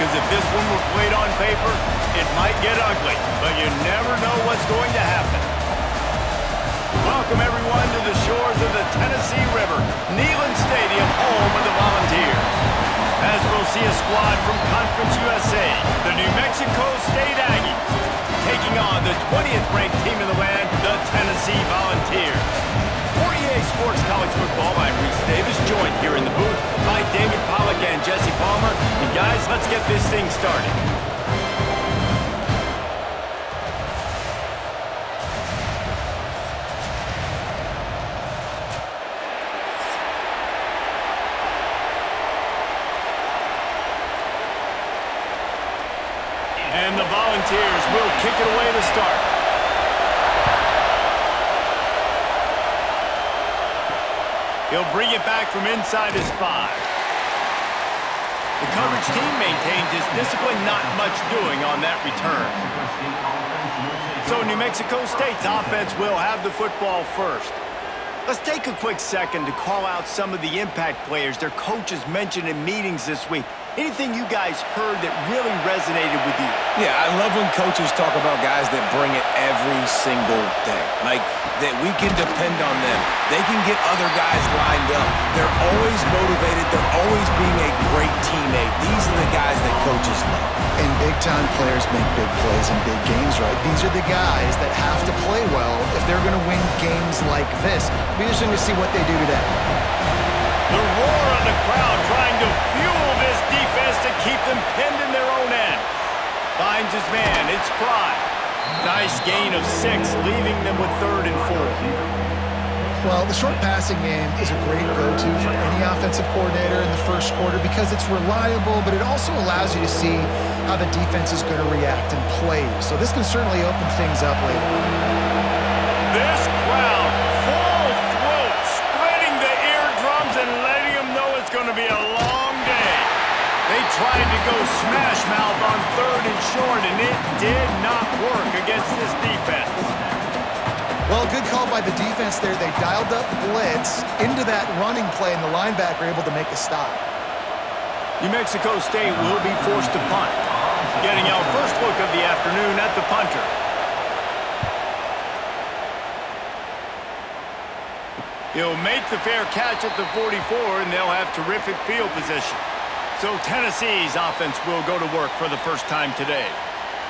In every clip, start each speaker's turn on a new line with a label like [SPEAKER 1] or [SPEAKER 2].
[SPEAKER 1] because if this one were played on paper, it might get ugly, but you never know what's going to happen. Welcome, everyone, to the shores of the Tennessee River, Neyland Stadium, home of the Volunteers. As we'll see a squad from Conference USA, the New Mexico State Aggies, taking on the 20th ranked team in the land, the Tennessee Volunteers. 48 Sports College Football, I'm Reese Davis, joined here in the booth by David Pollack and Jesse Palmer. And guys, let's get this thing started. And the Volunteers will kick it away to start. He'll bring it back from inside his 5. The coverage team maintains his discipline, not much doing on that return. So New Mexico State's offense will have the football first. Let's take a quick second to call out some of the impact players their coaches mentioned in meetings this week. Anything you guys heard that really resonated with you?
[SPEAKER 2] Yeah, I love when coaches talk about guys that bring it every single day. Like, that we can depend on them. They can get other guys lined up. They're always motivated. They're always being a great teammate. These are the guys that coaches love.
[SPEAKER 3] And big-time players make big plays in big games, right? These are the guys that have to play well if they're going to win games like this. Be interesting to see what they do today.
[SPEAKER 1] The roar of the crowd trying to fuel this defense to keep them pinned in their own end. Finds his man, it's Pride. Nice gain of 6, leaving them with 3rd and 4.
[SPEAKER 3] Well, the short passing game is a great go-to for any offensive coordinator in the first quarter because it's reliable, but it also allows you to see how the defense is going to react and play. So this can certainly open things up later on.
[SPEAKER 1] This crowd, full throat, splitting the eardrums and letting them know it's going to be a long day. They tried to go smash mouth on 3rd and short, and it did not work against this defense.
[SPEAKER 3] Well, good call by the defense there. They dialed up blitz into that running play, and the linebacker able to make a stop.
[SPEAKER 1] New Mexico State will be forced to punt. Getting our first look of the afternoon at the punter. He'll make the fair catch at the 44, and they'll have terrific field position. So Tennessee's offense will go to work for the first time today.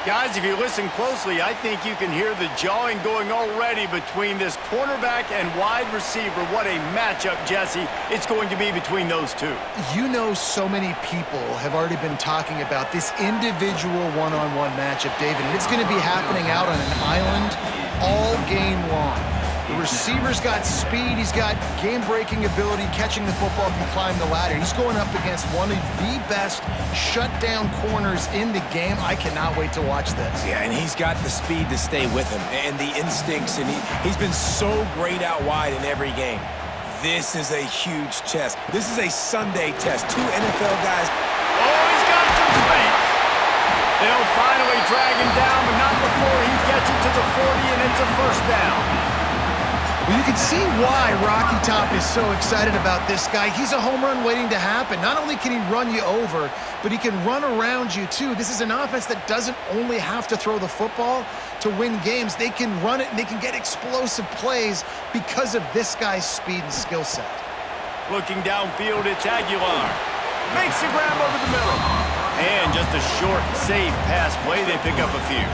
[SPEAKER 1] Guys, if you listen closely, I think you can hear the jawing going already between this cornerback and wide receiver. What a matchup, Jesse, it's going to be between those two.
[SPEAKER 3] You know, so many people have already been talking about this individual one-on-one matchup, David, and it's going to be happening out on an island all game long. The receiver's got speed, he's got game-breaking ability, catching the football, can climb the ladder. He's going up against one of the best shutdown corners in the game. I cannot wait to watch this.
[SPEAKER 2] Yeah, and he's got the speed to stay with him and the instincts, and he's been so great out wide in every game. This is a huge test. This is a Sunday test. 2 NFL guys.
[SPEAKER 1] Oh, he's got some space. They'll finally drag him down, but not before he gets it to the 40, and it's a first down.
[SPEAKER 3] Well, you can see why Rocky Top is so excited about this guy. He's a home run waiting to happen. Not only can he run you over, but he can run around you too. This is an offense that doesn't only have to throw the football to win games. They can run it and they can get explosive plays because of this guy's speed and skill set.
[SPEAKER 1] Looking downfield, it's Aguilar. Makes the grab over the middle. And just a short, safe pass play. They pick up a few.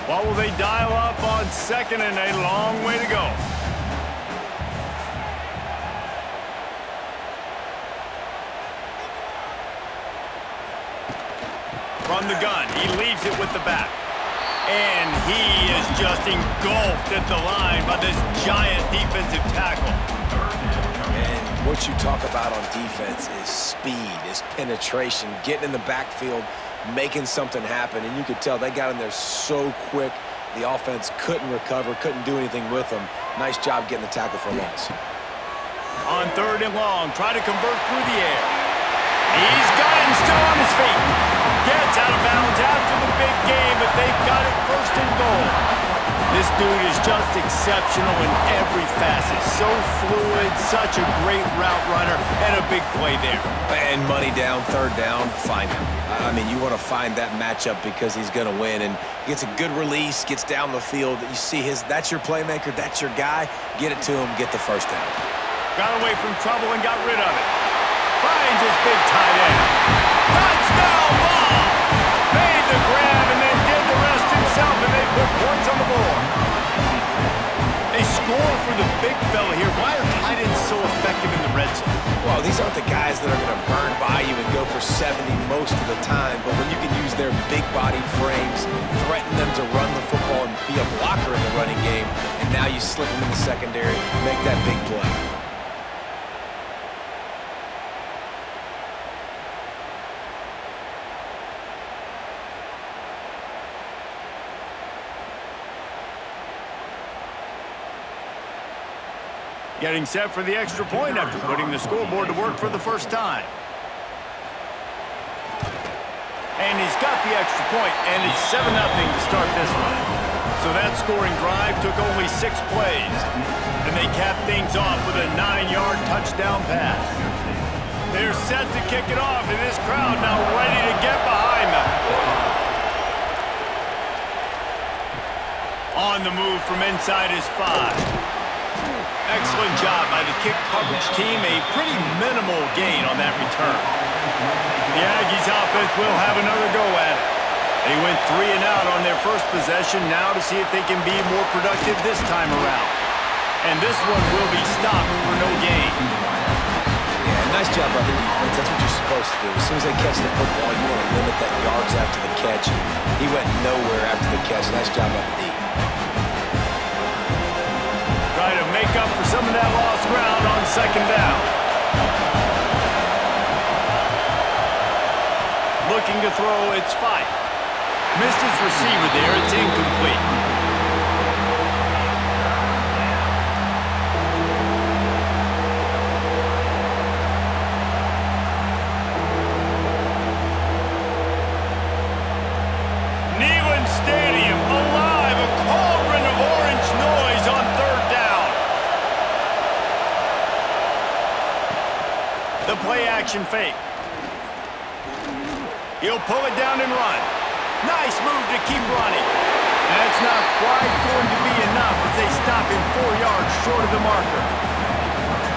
[SPEAKER 1] What will they dial up on 2nd and a long way to go? From the gun, he leaves it with the back. And he is just engulfed at the line by this giant defensive tackle.
[SPEAKER 2] And what you talk about on defense is speed, is penetration, getting in the backfield, making something happen. And you could tell they got in there so quick. The offense couldn't recover, couldn't do anything with them. Nice job getting the tackle for a loss.
[SPEAKER 1] On 3rd and long, try to convert through the air. He's got him still on his feet. Gets out of bounds after the big game, but they've got it 1st and goal. This dude is just exceptional in every facet. So fluid, such a great route runner, and a big play there.
[SPEAKER 2] And money down, third down, find him. I mean, you want to find that matchup because he's going to win. And he gets a good release, gets down the field. You see that's your playmaker, that's your guy. Get it to him, get the first down.
[SPEAKER 1] Got away from trouble and got rid of it. Finds his big tight end. Touchdown ball! Made the grab and then did the rest himself, and they put points on the board. They score for the big fella here. Why are tight ends so effective in the red zone?
[SPEAKER 2] Well, these aren't the guys that are going to burn by you and go for 70 most of the time, but when you can use their big-bodied frames, threaten them to run the football and be a blocker in the running game, and now you slip them in the secondary, make that big play.
[SPEAKER 1] Getting set for the extra point after putting the scoreboard to work for the first time. And he's got the extra point, and it's 7-0 to start this one. So that scoring drive took only 6 plays. And they capped things off with a 9-yard touchdown pass. They're set to kick it off, and this crowd now ready to get behind them. On the move from inside his 5. Excellent job by the kick coverage team. A pretty minimal gain on that return. The Aggies offense will have another go at it. They went 3 and out on their first possession, now to see if they can be more productive this time around. And this one will be stopped for no gain.
[SPEAKER 2] Yeah, nice job by the defense. That's what you're supposed to do. As soon as they catch the football, you want to limit that yards after the catch. He went nowhere after the catch. Nice job by the D.
[SPEAKER 1] Try to make up for some of that lost ground on second down. Looking to throw, it's Fife. Missed his receiver there, it's incomplete. Neyland Stadium, alive, a cauldron of orange noise on third down. The play-action fake. He'll pull it down and run. Nice move to keep running. That's not quite going to be enough as they stop him 4 yards short of the marker.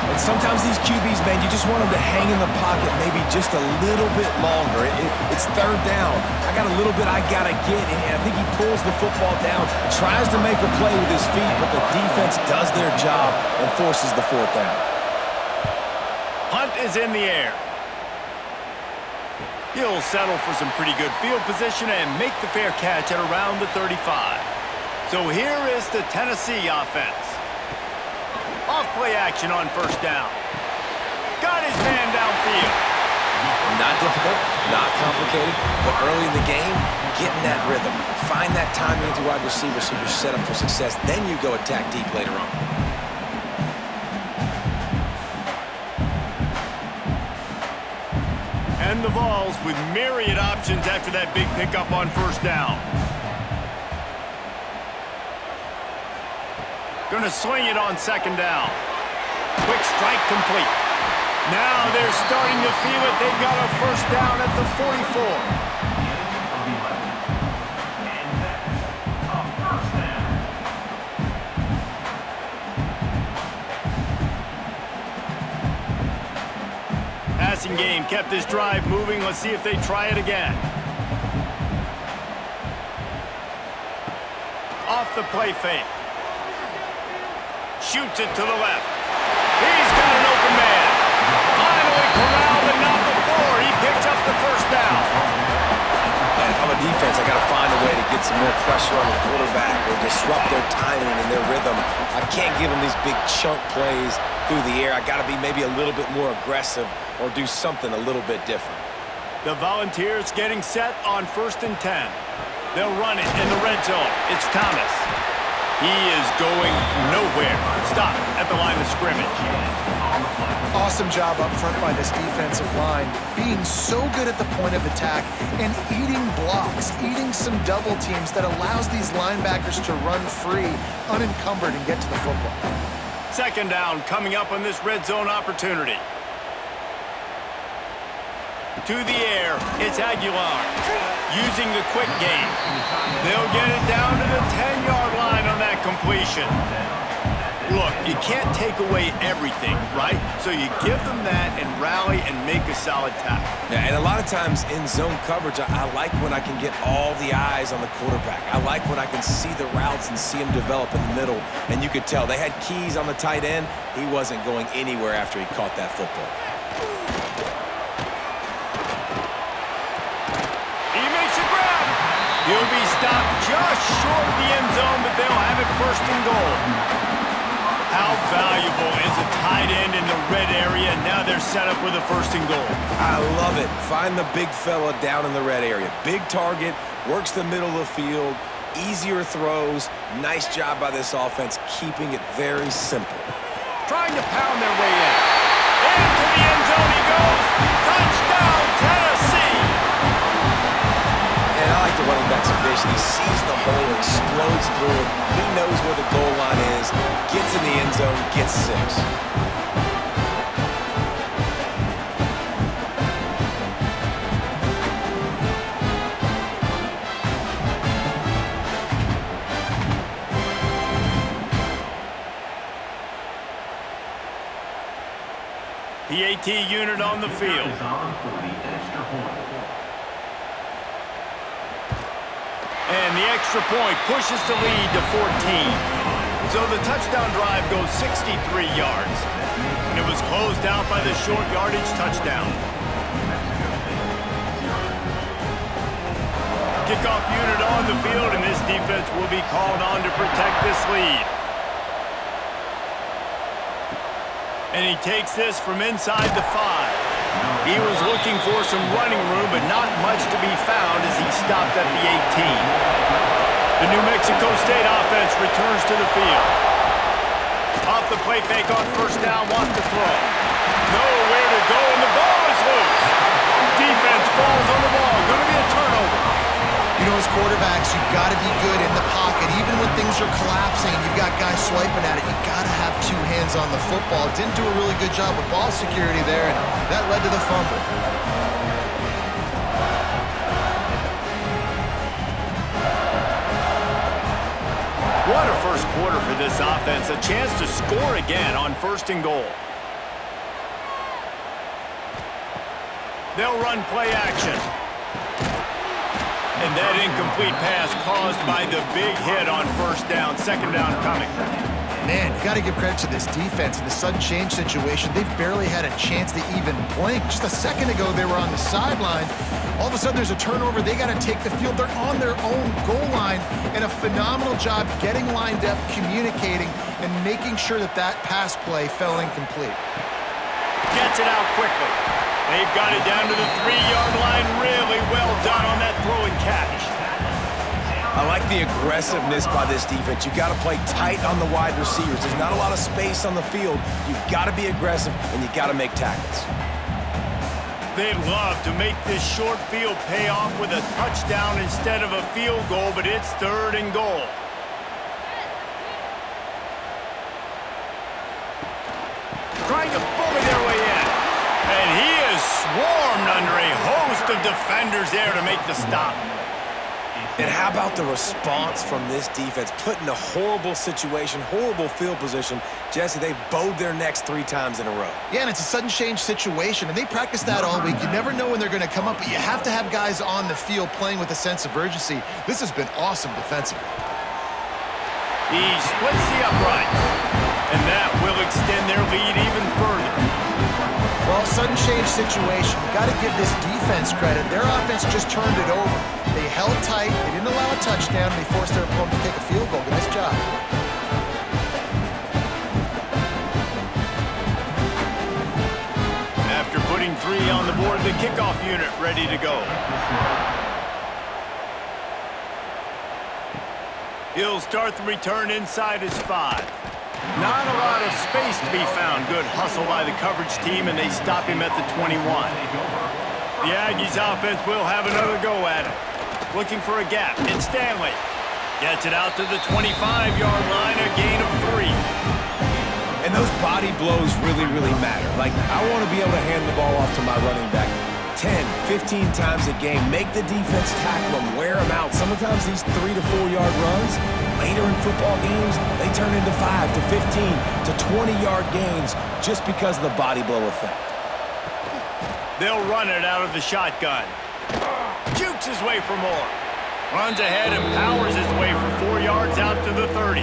[SPEAKER 2] And sometimes these QBs, man, you just want them to hang in the pocket maybe just a little bit longer. It's third down. I got a little bit I got to get, and I think he pulls the football down, tries to make a play with his feet, but the defense does their job and forces the fourth down.
[SPEAKER 1] Hunt is in the air. He'll settle for some pretty good field position and make the fair catch at around the 35. So here is the Tennessee offense. Off play action on first down. Got his man downfield.
[SPEAKER 2] Not difficult, not complicated, but early in the game, getting that rhythm. Find that timing into wide receiver so you're set up for success. Then you go attack deep later on.
[SPEAKER 1] And the Vols with myriad options after that big pickup on first down. Gonna swing it on second down. Quick strike complete. Now they're starting to feel it. They've got a first down at the 44. Passing game kept this drive moving. Let's see if they try it again. Off the play fake. Shoots it to the left. He's got an open man. Finally corralled and not before. He picks up the first down.
[SPEAKER 2] And if I'm a defense, I got to find a way to get some more pressure on the quarterback or disrupt their timing and their rhythm. I can't give them these big chunk plays through the air. I got to be maybe a little bit more aggressive or do something a little bit different.
[SPEAKER 1] The Volunteers getting set on 1st and 10. They'll run it in the red zone. It's Thomas. He is going nowhere. Stop at the line of scrimmage.
[SPEAKER 3] Awesome job up front by this defensive line, being so good at the point of attack and eating blocks, eating some double teams that allows these linebackers to run free, unencumbered, and get to the football.
[SPEAKER 1] Second down coming up on this red zone opportunity. To the air, it's Aguilar using the quick game. They'll get it down to the 10-yard line on that completion. Look, you can't take away everything, right? So you give them that and rally and make a solid tackle.
[SPEAKER 2] Yeah, and a lot of times in zone coverage, I like when I can get all the eyes on the quarterback. I like when I can see the routes and see him develop in the middle. And you could tell they had keys on the tight end. He wasn't going anywhere after he caught that football.
[SPEAKER 1] He makes a grab. He'll be stopped just short of the end zone, but they'll have it first and goal. How valuable is a tight end in the red area? Now they're set up with a first and goal.
[SPEAKER 2] I love it. Find the big fella down in the red area. Big target, works the middle of the field, easier throws. Nice job by this offense, keeping it very simple.
[SPEAKER 1] Trying to pound their way in. Into the end zone he goes. Touchdown, Tennessee!
[SPEAKER 2] And I like the running back's vision. He sees the hole, explodes through it. He knows where the goal line is, gets in the end zone, gets 6.
[SPEAKER 1] PAT unit on the field. And the extra point pushes the lead to 14. So the touchdown drive goes 63 yards. And it was closed out by the short yardage touchdown. Kickoff unit on the field, and this defense will be called on to protect this lead. And he takes this from inside the 5. He was looking for some running room, but not much to be found as he stopped at the 18. The New Mexico State offense returns to the field. Off the play fake on first down, wants to throw. Nowhere to go, and the ball is loose. Defense falls on the ball. Going to be a turnover.
[SPEAKER 3] You know, as quarterbacks, you've got to be good in the pocket. Even when things are collapsing and you've got guys swiping at it, you've got to have 2 hands on the football. Didn't do a really good job with ball security there, and that led to the fumble.
[SPEAKER 1] What a first quarter for this offense. A chance to score again on first and goal. They'll run play action. And that incomplete pass caused by the big hit on first down. Second down coming.
[SPEAKER 3] Man, you got to give credit to this defense. In the sudden change situation, they've barely had a chance to even blink. Just a second ago, they were on the sideline. All of a sudden, there's a turnover. They got to take the field. They're on their own goal line. And a phenomenal job getting lined up, communicating, and making sure that that pass play fell incomplete.
[SPEAKER 1] Gets it out quickly. They've got it down to the 3-yard line. Really well done on that throw and catch.
[SPEAKER 2] I like the aggressiveness by this defense. You got to play tight on the wide receivers. There's not a lot of space on the field. You've got to be aggressive, and you got to make tackles.
[SPEAKER 1] They'd love to make this short field pay off with a touchdown instead of a field goal, but it's third and goal. Trying to bully their way in. And he is swarmed under a host of defenders there to make the stop.
[SPEAKER 2] And how about the response from this defense? Put in a horrible situation, horrible field position. Jesse, they've bowed their necks 3 times in a row.
[SPEAKER 3] Yeah, and it's a sudden change situation, and they practice that all week. You never know when they're going to come up, but you have to have guys on the field playing with a sense of urgency. This has been awesome defensively.
[SPEAKER 1] He splits the upright, and that will extend their lead even further.
[SPEAKER 3] Well, sudden change situation. You got to give this defense credit. Their offense just turned it over. They held tight. They didn't allow a touchdown. They forced their opponent to kick a field goal. Nice job.
[SPEAKER 1] After putting 3 on the board, the kickoff unit ready to go. He'll start the return inside his 5. Not a lot of space to be found. Good hustle by the coverage team, and they stop him at the 21. The Aggies offense will have another go at it. Looking for a gap. It's Stanley. Gets it out to the 25-yard line, a gain of 3.
[SPEAKER 2] And those body blows really, really matter. Like, I want to be able to hand the ball off to my running back 10, 15 times a game. Make the defense tackle them, wear them out. Sometimes these 3 to 4 yard runs, later in football games, they turn into 5 to 15 to 20-yard gains just because of the body blow effect.
[SPEAKER 1] They'll run it out of the shotgun. Jukes his way for more. Runs ahead and powers his way for 4 yards out to the 30.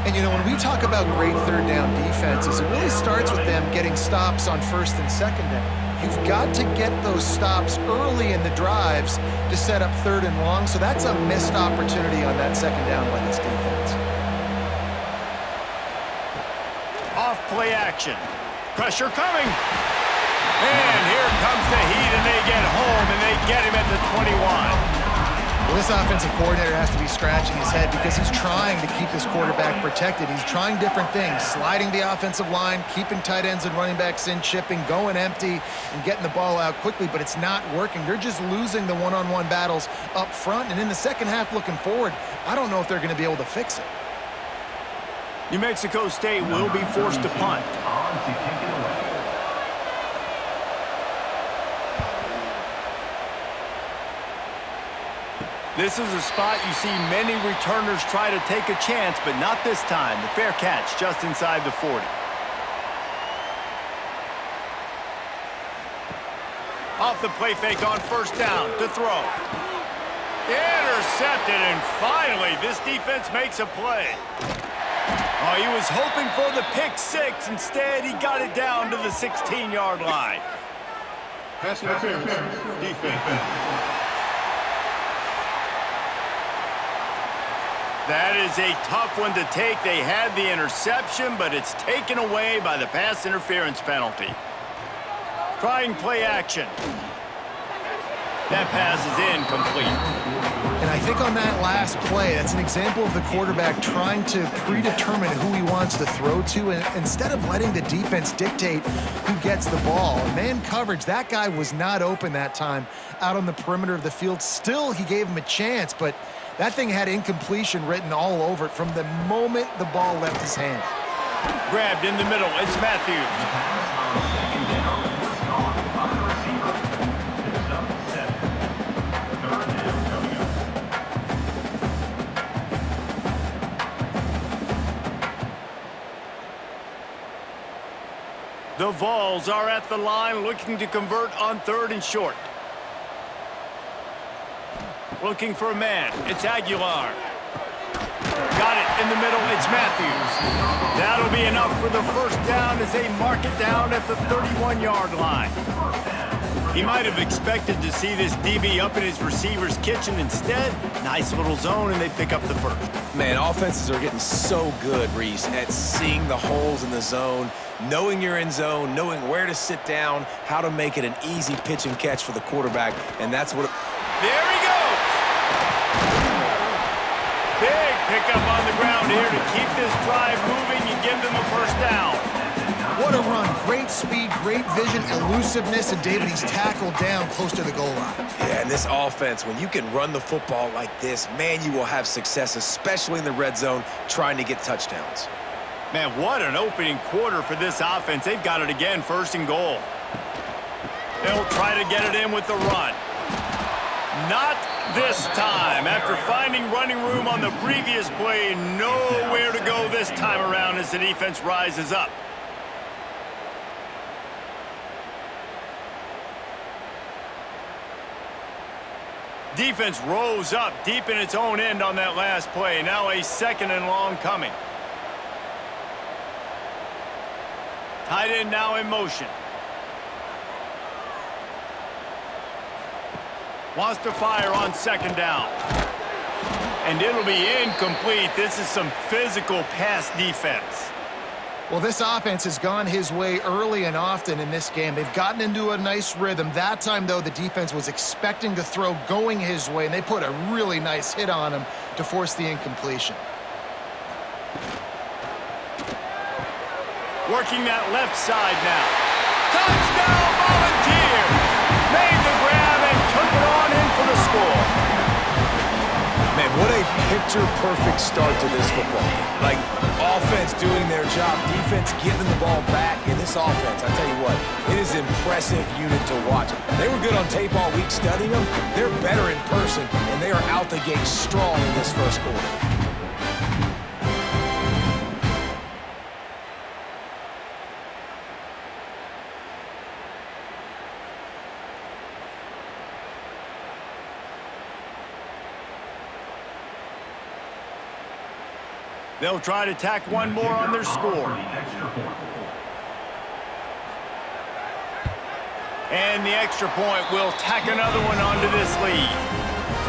[SPEAKER 3] And, you know, when we talk about great third down defenses, it really starts with them getting stops on first and second down. You've got to get those stops early in the drives to set up third and long, so that's a missed opportunity on that second down by this defense.
[SPEAKER 1] Off play action. Pressure coming. And here comes the heat, and they get home, and they get him at the 21.
[SPEAKER 3] Well, this offensive coordinator has to be scratching his head because he's trying to keep his quarterback protected. He's trying different things, sliding the offensive line, keeping tight ends and running backs in, chipping, going empty, and getting the ball out quickly, but it's not working. They're just losing the one-on-one battles up front, and in the second half looking forward, I don't know if they're going to be able to fix it.
[SPEAKER 1] New Mexico State will be forced to punt. This is a spot you see many returners try to take a chance, but not this time. The fair catch just inside the 40. Off the play fake on first down to throw. Intercepted, and finally this defense makes a play. Oh, he was hoping for the pick six. Instead, he got it down to the 16-yard line.
[SPEAKER 4] Pass interference, defense.
[SPEAKER 1] That is a tough one to take. They had the interception, but it's taken away by the pass interference penalty. Trying play action. That pass is incomplete.
[SPEAKER 3] And I think on that last play, that's an example of the quarterback trying to predetermine who he wants to throw to, and instead of letting the defense dictate who gets the ball. Man coverage, that guy was not open that time out on the perimeter of the field. Still, he gave him a chance, but that thing had incompletion written all over it from the moment the ball left his hand.
[SPEAKER 1] Grabbed in the middle, it's Matthews. The Vols are at the line looking to convert on third and short. Looking for a man. It's Aguilar. Got it in the middle. It's Matthews. That'll be enough for the first down as they mark it down at the 31-yard line. He might have expected to see this DB up in his receiver's kitchen. Instead, nice little zone, and they pick up the first.
[SPEAKER 2] Man, offenses are getting so good, Reese, at seeing the holes in the zone, knowing you're in zone, knowing where to sit down, how to make it an easy pitch and catch for the quarterback, and that's what...
[SPEAKER 1] There he goes! Big pickup on the ground here to keep this drive moving and give them a first down.
[SPEAKER 3] What a run. Great speed, great vision, elusiveness, and David, he's tackled down close to the goal line.
[SPEAKER 2] Yeah, and this offense, when you can run the football like this, man, you will have success, especially in the red zone, trying to get touchdowns.
[SPEAKER 1] Man, what an opening quarter for this offense. They've got it again, first and goal. They'll try to get it in with the run. Not this time. After finding running room on the previous play, nowhere to go this time around as the defense rises up. Defense rose up deep in its own end on that last play. Now a second and long coming. Tight end now in motion. Wants to fire on second down. And it'll be incomplete. This is some physical pass defense.
[SPEAKER 3] Well, this offense has gone his way early and often in this game. They've gotten into a nice rhythm. That time, though, the defense was expecting to throw going his way, and they put a really nice hit on him to force the incompletion.
[SPEAKER 1] Working that left side now. Touchdown Volunteers! Made the grab and took it on in for the score.
[SPEAKER 2] Man, what a picture-perfect start to this football game. Like, offense doing their job, defense getting the ball back. In this offense, I tell you what, it is an impressive unit to watch. They were good on tape all week studying them. They're better in person, and they are out the gate strong in this first quarter.
[SPEAKER 1] They'll try to tack one more on their score. And the extra point will tack another one onto this lead.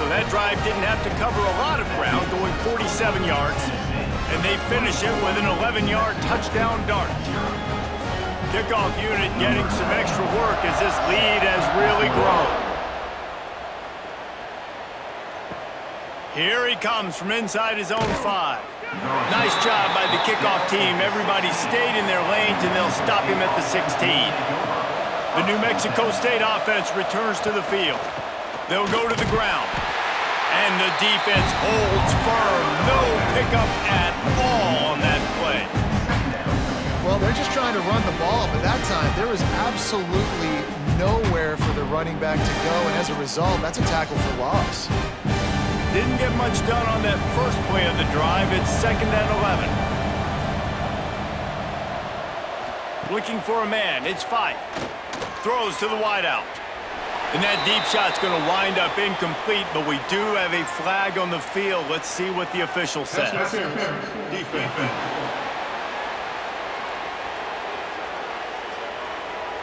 [SPEAKER 1] So that drive didn't have to cover a lot of ground, going 47 yards. And they finish it with an 11-yard touchdown dart. Kickoff unit getting some extra work as this lead has really grown. Here he comes from inside his own 5. Nice job by the kickoff team. Everybody stayed in their lanes, and they'll stop him at the 16. The New Mexico State offense returns to the field. They'll go to the ground. And the defense holds firm. No pickup at all on that play.
[SPEAKER 3] Well, they're just trying to run the ball, but that time there was absolutely nowhere for the running back to go, and as a result, that's a tackle for loss.
[SPEAKER 1] Didn't get much done on that first play of the drive. It's 2nd and 11. Looking for a man. It's 5. Throws to the wideout. And that deep shot's going to wind up incomplete, but we do have a flag on the field. Let's see what the official says.
[SPEAKER 4] Defense.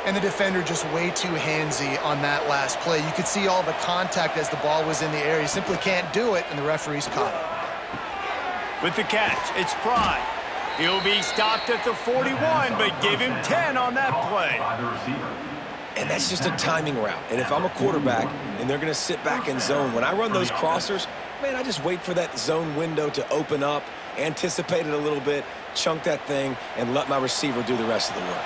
[SPEAKER 3] And the defender just way too handsy on that last play. You could see all the contact as the ball was in the air. He simply can't do it, and the referee's caught it.
[SPEAKER 1] With the catch, it's Pride. He'll be stopped at the 41, but give him 10 on that play.
[SPEAKER 2] And that's just a timing route. And if I'm a quarterback and they're going to sit back in zone, when I run those crossers, man, I just wait for that zone window to open up, anticipate it a little bit, chunk that thing, and let my receiver do the rest of the work.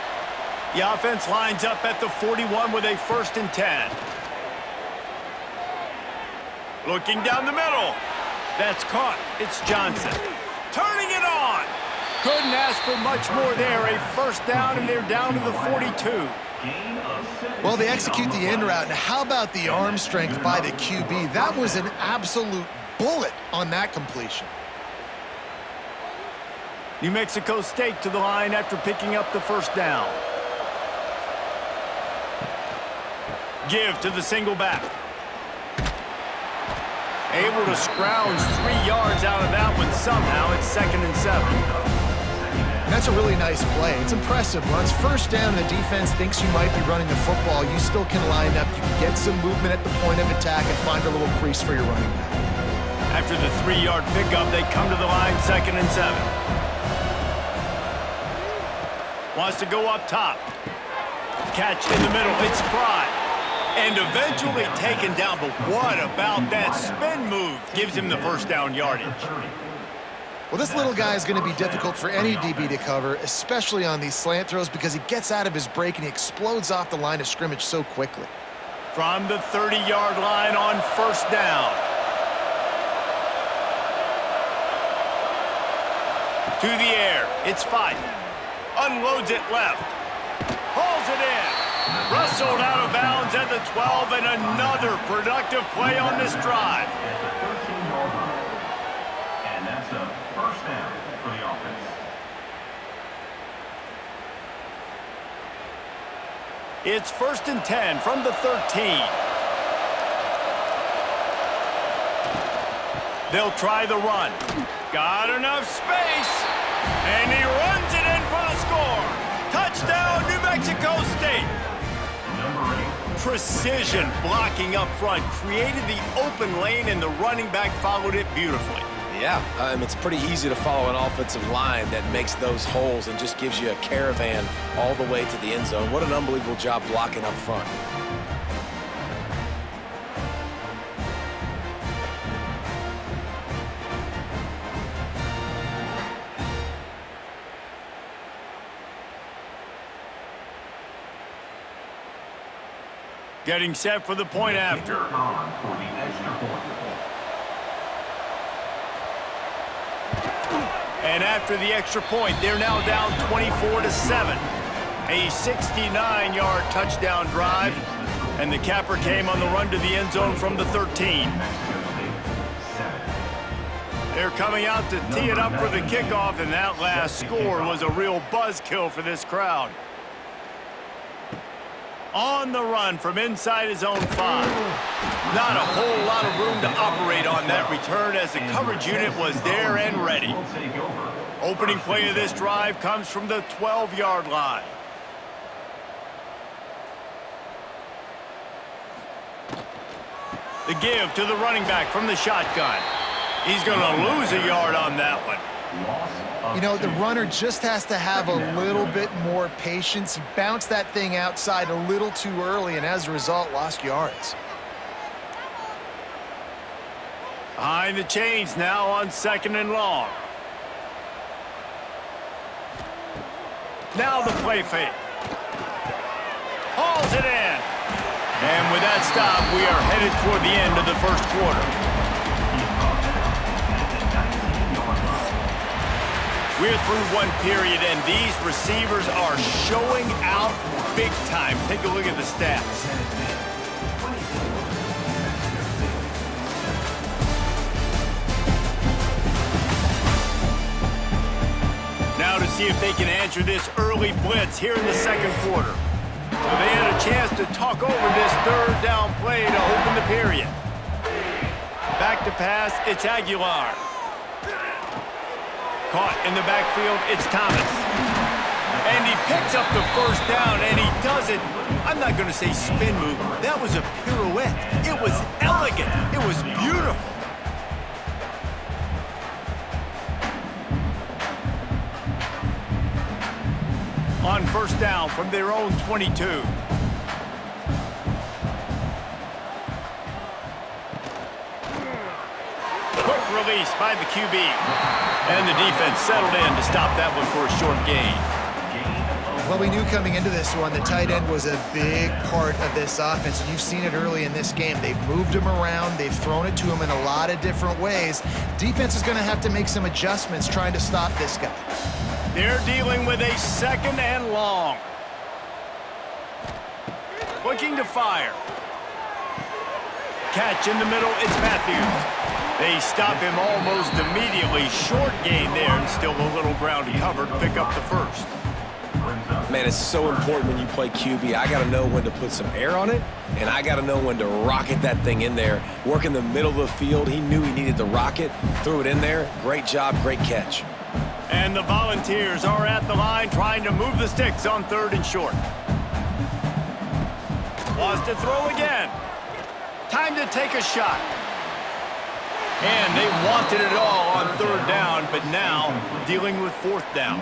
[SPEAKER 1] The offense lines up at the 41 with a 1st and 10. Looking down the middle. That's caught. It's Johnson. Turning it on. Couldn't ask for much more there. A 1st down, and they're down to the 42.
[SPEAKER 3] Well, they execute the in route. Now, how about the arm strength by the QB? That was an absolute bullet on that completion.
[SPEAKER 1] New Mexico State to the line after picking up the 1st down. Give to the single back. Able to scrounge 3 yards out of that one somehow. It's 2nd and 7.
[SPEAKER 3] And that's a really nice play. It's impressive. Runs 1st down, and the defense thinks you might be running the football. You still can line up. You can get some movement at the point of attack and find a little crease for your running back.
[SPEAKER 1] After the 3-yard pickup, they come to the line 2nd and 7. Wants to go up top. Catch in the middle. It's Pride. And eventually taken down, but what about that spin move? Gives him the 1st down yardage.
[SPEAKER 3] Well, this little guy is going to be difficult for any DB to cover, especially on these slant throws, because he gets out of his break and he explodes off the line of scrimmage so quickly.
[SPEAKER 1] From the 30-yard line on 1st down. To the air. It's 5. Unloads it left. Hauls it in. Rustled out of bounds at the 12, and another productive play on this drive.
[SPEAKER 5] And that's a 1st down for the offense.
[SPEAKER 1] It's 1st and 10 from the 13. They'll try the run. Got enough space, and he runs it in for the score. Touchdown, New Mexico State. Precision blocking up front created the open lane, and the running back followed it beautifully.
[SPEAKER 2] Yeah, it's pretty easy to follow an offensive line that makes those holes and just gives you a caravan all the way to the end zone. What an unbelievable job blocking up front.
[SPEAKER 1] Getting set for the point after.
[SPEAKER 5] On for the extra point.
[SPEAKER 1] And after the extra point, they're now down 24-7. A 69-yard touchdown drive, and the capper came on the run to the end zone from the 13. They're coming out to tee it up for the kickoff, and that last score was a real buzzkill for this crowd. On the run from inside his own 5. Not a whole lot of room to operate on that return as the coverage unit was there and ready. Opening play of this drive comes from the 12-yard line. The give to the running back from the shotgun. He's going to lose a yard on that one.
[SPEAKER 3] You know, the runner just has to have a little bit more patience. He bounced that thing outside a little too early, and as a result, lost yards.
[SPEAKER 1] Behind the chains now on 2nd and long. Now the play fake. Hauls it in. And with that stop, we are headed toward the end of the first quarter. We're through one period, and these receivers are showing out big time. Take a look at the stats. Now to see if they can answer this early blitz here in the second quarter. So they had a chance to talk over this third down play to open the period. Back to pass, it's Aguilar. Caught in the backfield, it's Thomas. And he picks up the first down, and he does it. I'm not going to say spin move. That was a pirouette. It was elegant. It was beautiful. On first down from their own 22. Quick release by the QB. And the defense settled in to stop that one for a short gain.
[SPEAKER 3] Well, we knew coming into this one the tight end was a big part of this offense, and you've seen it early in this game. They've moved him around. They've thrown it to him in a lot of different ways. Defense is going to have to make some adjustments trying to stop this guy.
[SPEAKER 1] They're dealing with a 2nd and long. Looking to fire. Catch in the middle, it's Matthews. They stop him almost immediately. Short gain there, and still a little ground to cover to pick up the first.
[SPEAKER 2] Man, it's so important when you play QB. I got to know when to put some air on it, and I got to know when to rocket that thing in there. Work in the middle of the field. He knew he needed the rocket, threw it in there. Great job, great catch.
[SPEAKER 1] And the Volunteers are at the line trying to move the sticks on 3rd and short. Wants to throw again. Time to take a shot. And they wanted it all on 3rd down, but now dealing with 4th down.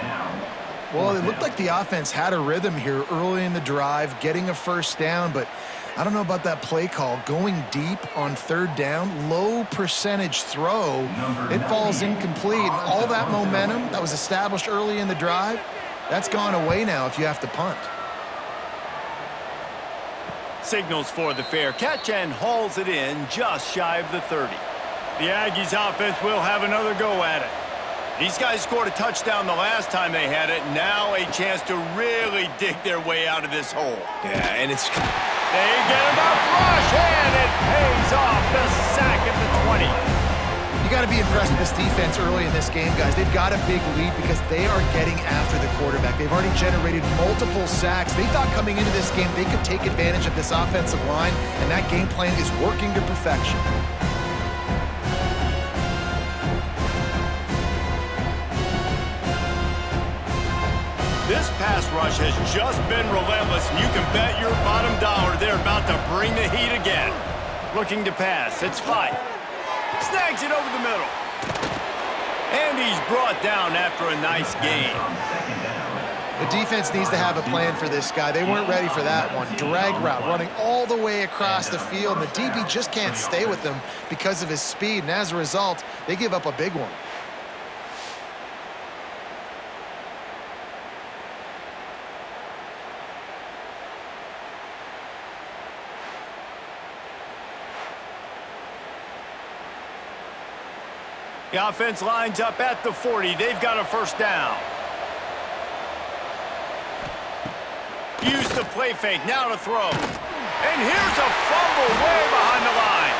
[SPEAKER 3] Well, it looked like the offense had a rhythm here early in the drive, getting a first down, but I don't know about that play call. Going deep on 3rd down, low percentage throw, it falls incomplete. And all that momentum that was established early in the drive, that's gone away now if you have to punt.
[SPEAKER 1] Signals for the fair catch and hauls it in just shy of the 30. The Aggies offense will have another go at it. These guys scored a touchdown the last time they had it. Now a chance to really dig their way out of this hole.
[SPEAKER 2] Yeah, and it's...
[SPEAKER 1] They get enough rush, and it pays off. The sack at the 20.
[SPEAKER 3] You got to be impressed with this defense early in this game, guys. They've got a big lead because they are getting after the quarterback. They've already generated multiple sacks. They thought coming into this game they could take advantage of this offensive line, and that game plan is working to perfection.
[SPEAKER 1] This pass rush has just been relentless, and you can bet your bottom dollar they're about to bring the heat again. Looking to pass, it's Fife. Snags it over the middle. And he's brought down after a nice gain.
[SPEAKER 3] The defense needs to have a plan for this guy. They weren't ready for that one. Drag route, running all the way across the field, and the DB just can't stay with him because of his speed, and as a result, they give up a big one.
[SPEAKER 1] The offense lines up at the 40. They've got a first down. Use the play fake. Now to throw. And here's a fumble way behind the line.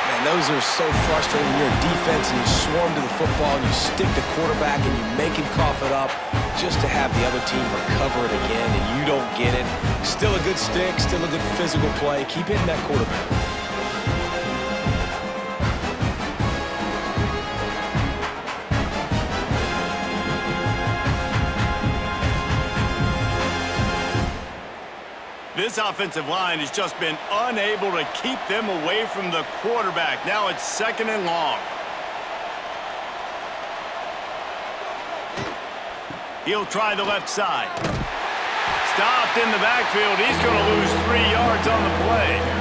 [SPEAKER 2] Man, those are so frustrating when you're a defense and you swarm to the football and you stick the quarterback and you make him cough it up just to have the other team recover it again and you don't get it. Still a good stick, still a good physical play. Keep hitting that quarterback.
[SPEAKER 1] This offensive line has just been unable to keep them away from the quarterback. Now it's 2nd and long. He'll try the left side. Stopped in the backfield. He's going to lose 3 yards on the play.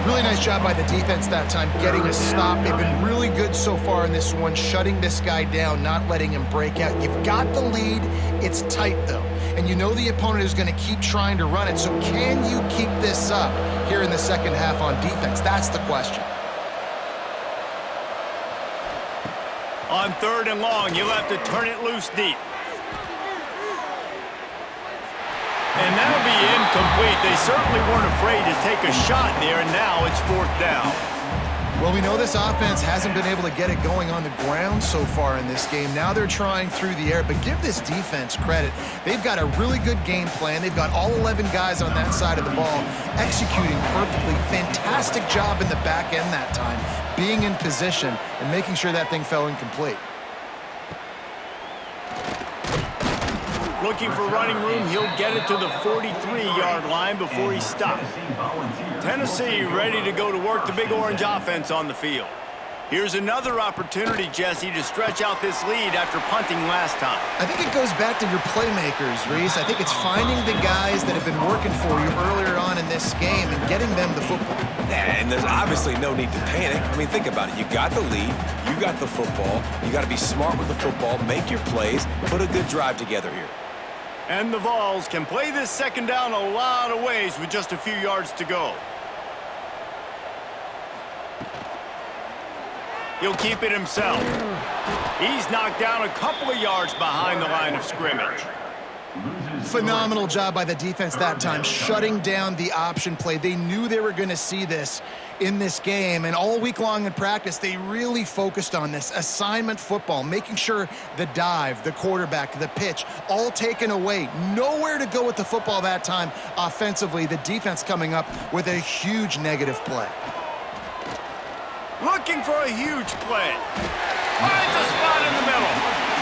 [SPEAKER 3] Really nice job by the defense that time, getting a stop. They've been really good so far in this one, shutting this guy down, not letting him break out. You've got the lead. It's tight, though. And you know the opponent is going to keep trying to run it. So can you keep this up here in the second half on defense? That's the question.
[SPEAKER 1] On 3rd and long, you'll have to turn it loose deep. And that'll be incomplete. They certainly weren't afraid to take a shot there, and now it's 4th down.
[SPEAKER 3] Well, we know this offense hasn't been able to get it going on the ground so far in this game. Now they're trying through the air, but give this defense credit. They've got a really good game plan. They've got all 11 guys on that side of the ball executing perfectly. Fantastic job in the back end that time, being in position and making sure that thing fell incomplete.
[SPEAKER 1] Looking for running room, he'll get it to the 43-yard line before he stops. Tennessee ready to go to work the Big Orange offense on the field. Here's another opportunity, Jesse, to stretch out this lead after punting last time.
[SPEAKER 3] I think it goes back to your playmakers, Reese. I think it's finding the guys that have been working for you earlier on in this game and getting them the football.
[SPEAKER 2] And there's obviously no need to panic. I mean, think about it. You got the lead. You got the football. You got to be smart with the football, make your plays, put a good drive together here.
[SPEAKER 1] And the Vols can play this 2nd down a lot of ways with just a few yards to go. He'll keep it himself. He's knocked down a couple of yards behind the line of scrimmage.
[SPEAKER 3] Phenomenal job by the defense that time, shutting down the option play. They knew they were going to see this in this game, and all week long in practice, they really focused on this assignment football, making sure the dive, the quarterback, the pitch, all taken away. Nowhere to go with the football that time offensively. The defense coming up with a huge negative play.
[SPEAKER 1] Looking for a huge play. Finds a spot in the middle.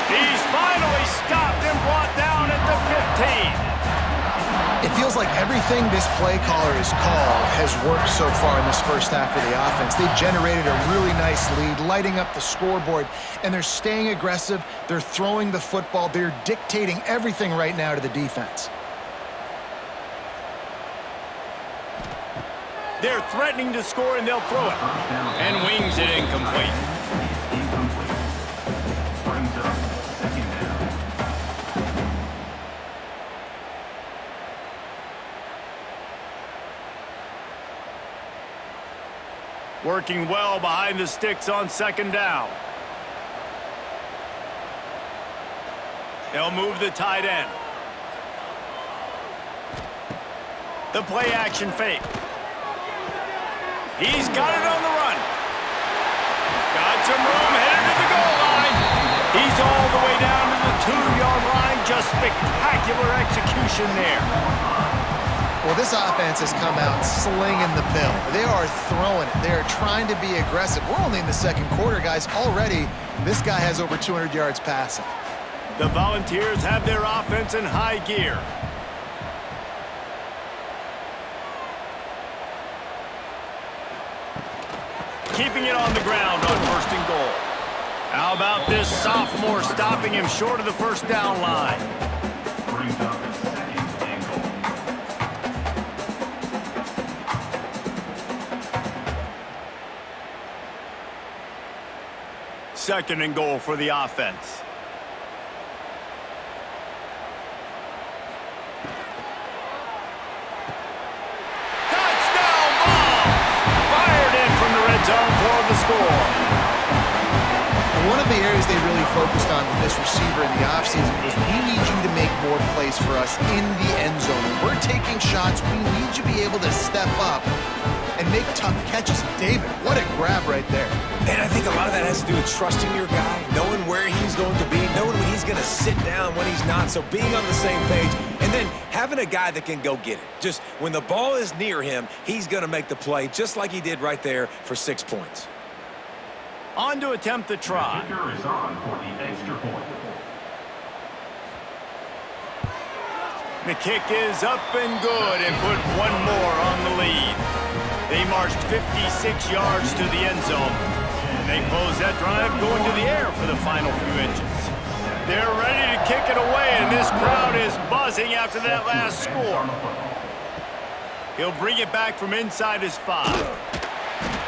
[SPEAKER 1] He's finally stopped and brought down at the 15.
[SPEAKER 3] It feels like everything this play caller has called has worked so far in this first half of the offense. They've generated a really nice lead, lighting up the scoreboard, and they're staying aggressive. They're throwing the football. They're dictating everything right now to the defense.
[SPEAKER 1] They're threatening to score, and they'll throw it. And wings it incomplete.
[SPEAKER 5] Brings up 2nd down.
[SPEAKER 1] Working well behind the sticks on 2nd down. They'll move the tight end. The play action fake. He's got it on the run. Got some room, headed to the goal line. He's all the way down to the 2-yard line. Just spectacular execution there.
[SPEAKER 3] Well, this offense has come out slinging the pill. They are throwing it. They are trying to be aggressive. We're only in the 2nd quarter, guys. Already, this guy has over 200 yards passing.
[SPEAKER 1] The Volunteers have their offense in high gear. Keeping it on the ground on 1st and goal. How about this sophomore stopping him short of the 1st down line?
[SPEAKER 5] Brings up 2nd and goal.
[SPEAKER 1] 2nd and goal for the offense. Touchdown ball! Fired in from the red zone for the score.
[SPEAKER 3] ball. One of the areas they really focused on with this receiver in the offseason was, we need you to make more plays for us in the end zone. When we're taking shots, we need you to be able to step up and make tough catches. David, what a grab right there.
[SPEAKER 2] And I think a lot of that has to do with trusting your guy, knowing where he's going to be, knowing when he's going to sit down, when he's not, so being on the same page, and then having a guy that can go get it. Just when the ball is near him, he's going to make the play, just like he did right there for 6 points.
[SPEAKER 1] On to attempt the try.
[SPEAKER 5] The kicker is on for the extra point.
[SPEAKER 1] The kick is up and good and put one more on the lead. They marched 56 yards to the end zone. And they close that drive going to the air for the final few inches. They're ready to kick it away, and this crowd is buzzing after that last score. He'll bring it back from inside his 5.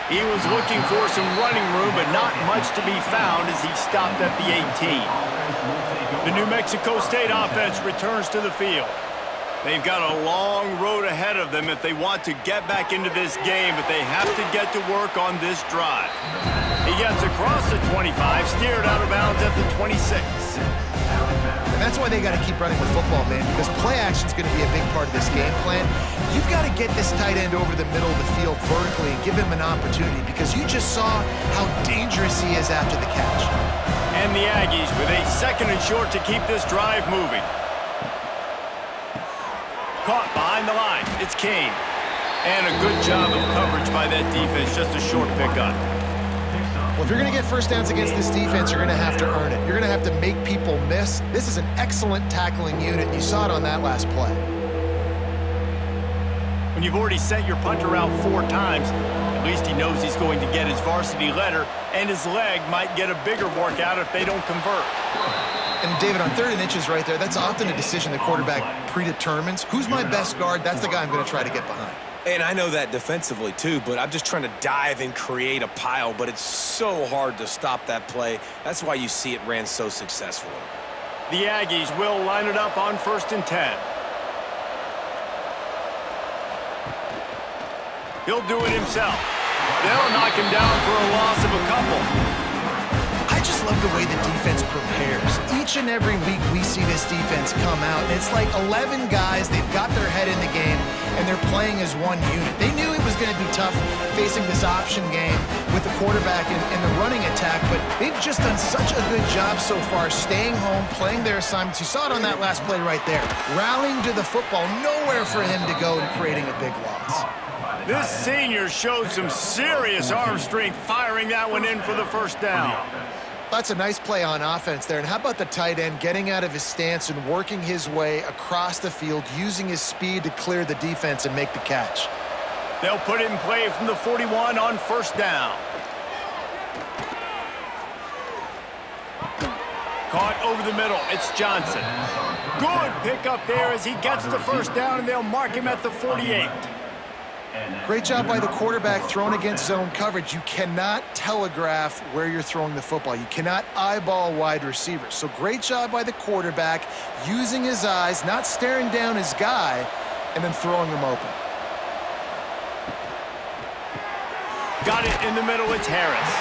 [SPEAKER 1] He was looking for some running room, but not much to be found as he stopped at the 18. The New Mexico State offense returns to the field. They've got a long road ahead of them if they want to get back into this game, but they have to get to work on this drive. He gets across the 25, steered out of bounds at the 26.
[SPEAKER 3] And that's why they got to keep running the football, man, because play action is going to be a big part of this game plan. You've got to get this tight end over the middle of the field vertically and give him an opportunity, because you just saw how dangerous he is after the catch.
[SPEAKER 1] And the Aggies with a 2nd and short to keep this drive moving. Caught behind the line. It's Kane. And a good job of coverage by that defense. Just a short pickup.
[SPEAKER 3] Well, if you're going to get first downs against this defense, you're going to have to earn it. You're going to have to make people miss. This is an excellent tackling unit. You saw it on that last play.
[SPEAKER 1] When you've already sent your punter out 4 times, at least he knows he's going to get his varsity letter, and his leg might get a bigger workout if they don't convert.
[SPEAKER 3] And David, on 3rd and inches right there, that's often a decision the quarterback predetermines. Who's my best guard? That's the guy I'm going to try to get behind.
[SPEAKER 2] And I know that defensively too, but I'm just trying to dive and create a pile, but it's so hard to stop that play. That's why you see it ran so successfully.
[SPEAKER 1] The Aggies will line it up on 1st and 10. He'll do it himself. They'll knock him down for a loss of a couple.
[SPEAKER 3] I just love the way the defense prepares. Each and every week we see this defense come out, and it's like 11 guys, they've got their head in the game, and they're playing as one unit. They knew it was going to be tough facing this option game with the quarterback and the running attack, but they've just done such a good job so far staying home, playing their assignments. You saw it on that last play right there. Rallying to the football, nowhere for him to go and creating a big loss.
[SPEAKER 1] This senior showed some serious arm strength firing that one in for the first down.
[SPEAKER 3] That's a nice play on offense there. And how about the tight end getting out of his stance and working his way across the field, using his speed to clear the defense and make the catch.
[SPEAKER 1] They'll put it in play from the 41 on 1st down. Caught over the middle. It's Johnson. Good pickup there as he gets the 1st down, and they'll mark him at the 48.
[SPEAKER 3] Great job by the quarterback throwing against zone coverage. You cannot telegraph where you're throwing the football. You cannot eyeball wide receivers. So great job by the quarterback using his eyes, not staring down his guy, and then throwing him open.
[SPEAKER 1] Got it in the middle. It's Harris.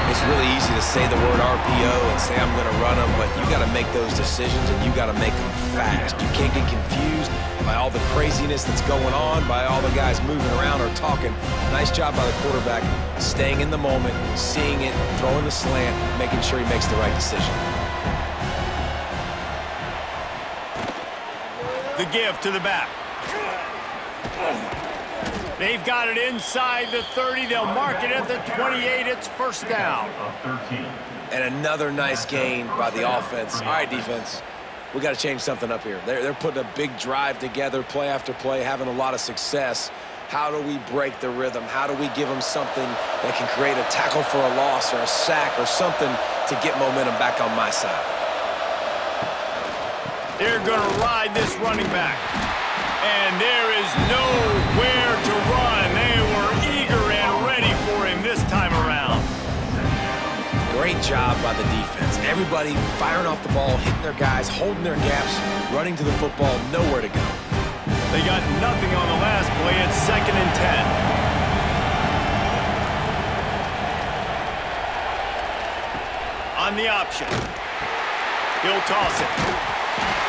[SPEAKER 2] It's really easy to say the word RPO and say I'm going to run them, but you got to make those decisions and you got to make them fast. You can't get confused by all the craziness that's going on, by all the guys moving around or talking. Nice job by the quarterback, staying in the moment, seeing it, throwing the slant, making sure he makes the right decision.
[SPEAKER 1] The give to the back. They've got it inside the 30. They'll mark it at the 28. It's 1st down.
[SPEAKER 2] And another nice gain by the offense. All right, defense. We got to change something up here. They're putting a big drive together, play after play, having a lot of success. How do we break the rhythm? How do we give them something that can create a tackle for a loss or a sack or something to get momentum back on my side?
[SPEAKER 1] They're going to ride this running back. And there is nowhere to run. They were eager and ready for him this time around.
[SPEAKER 2] Great job by the defense. Everybody firing off the ball, hitting their guys, holding their gaps, running to the football, nowhere to go.
[SPEAKER 1] They got nothing on the last play. It's 2nd and 10. on the option. He'll toss it.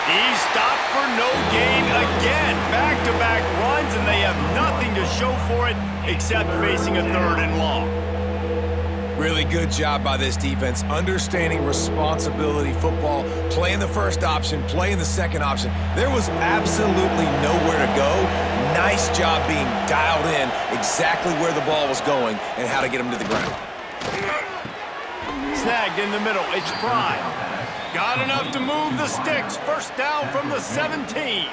[SPEAKER 1] He's stopped for no gain again. Back-to-back runs, and they have nothing to show for it except facing a 3rd and long.
[SPEAKER 2] Really good job by this defense, understanding responsibility football, playing the first option, playing the second option. There was absolutely nowhere to go. Nice job being dialed in exactly where the ball was going and how to get him to the ground.
[SPEAKER 1] Snagged in the middle. It's Prime. Got enough to move the sticks. First down from the 17.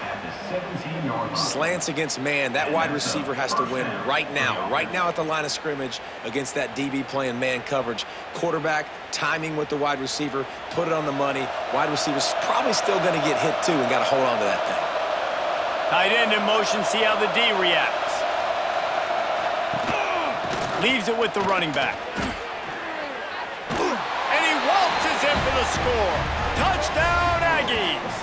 [SPEAKER 2] Slants against man. That wide receiver has to win right now at the line of scrimmage against that DB playing man coverage. Quarterback, timing with the wide receiver, put it on the money. Wide receiver's probably still going to get hit too and got to hold on to that thing.
[SPEAKER 1] Tight end in motion, see how the D reacts. Leaves it with the running back. And he waltzes in for the score. Touchdown, Aggies.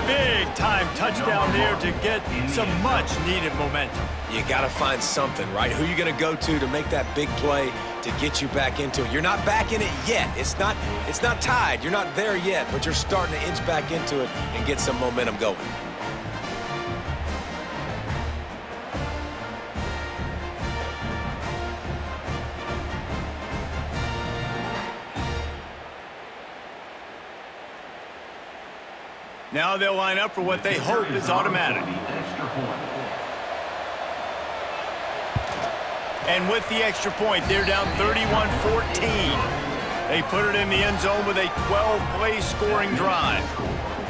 [SPEAKER 1] Big-time touchdown there to get some much-needed momentum.
[SPEAKER 2] You got to find something, right? Who are you going to go to make that big play to get you back into it? You're not back in it yet. It's not tied. You're not there yet, but you're starting to inch back into it and get some momentum going.
[SPEAKER 1] Now they'll line up for what they hope is automatic. And with the extra point, they're down 31-14. They put it in the end zone with a 12-play scoring drive.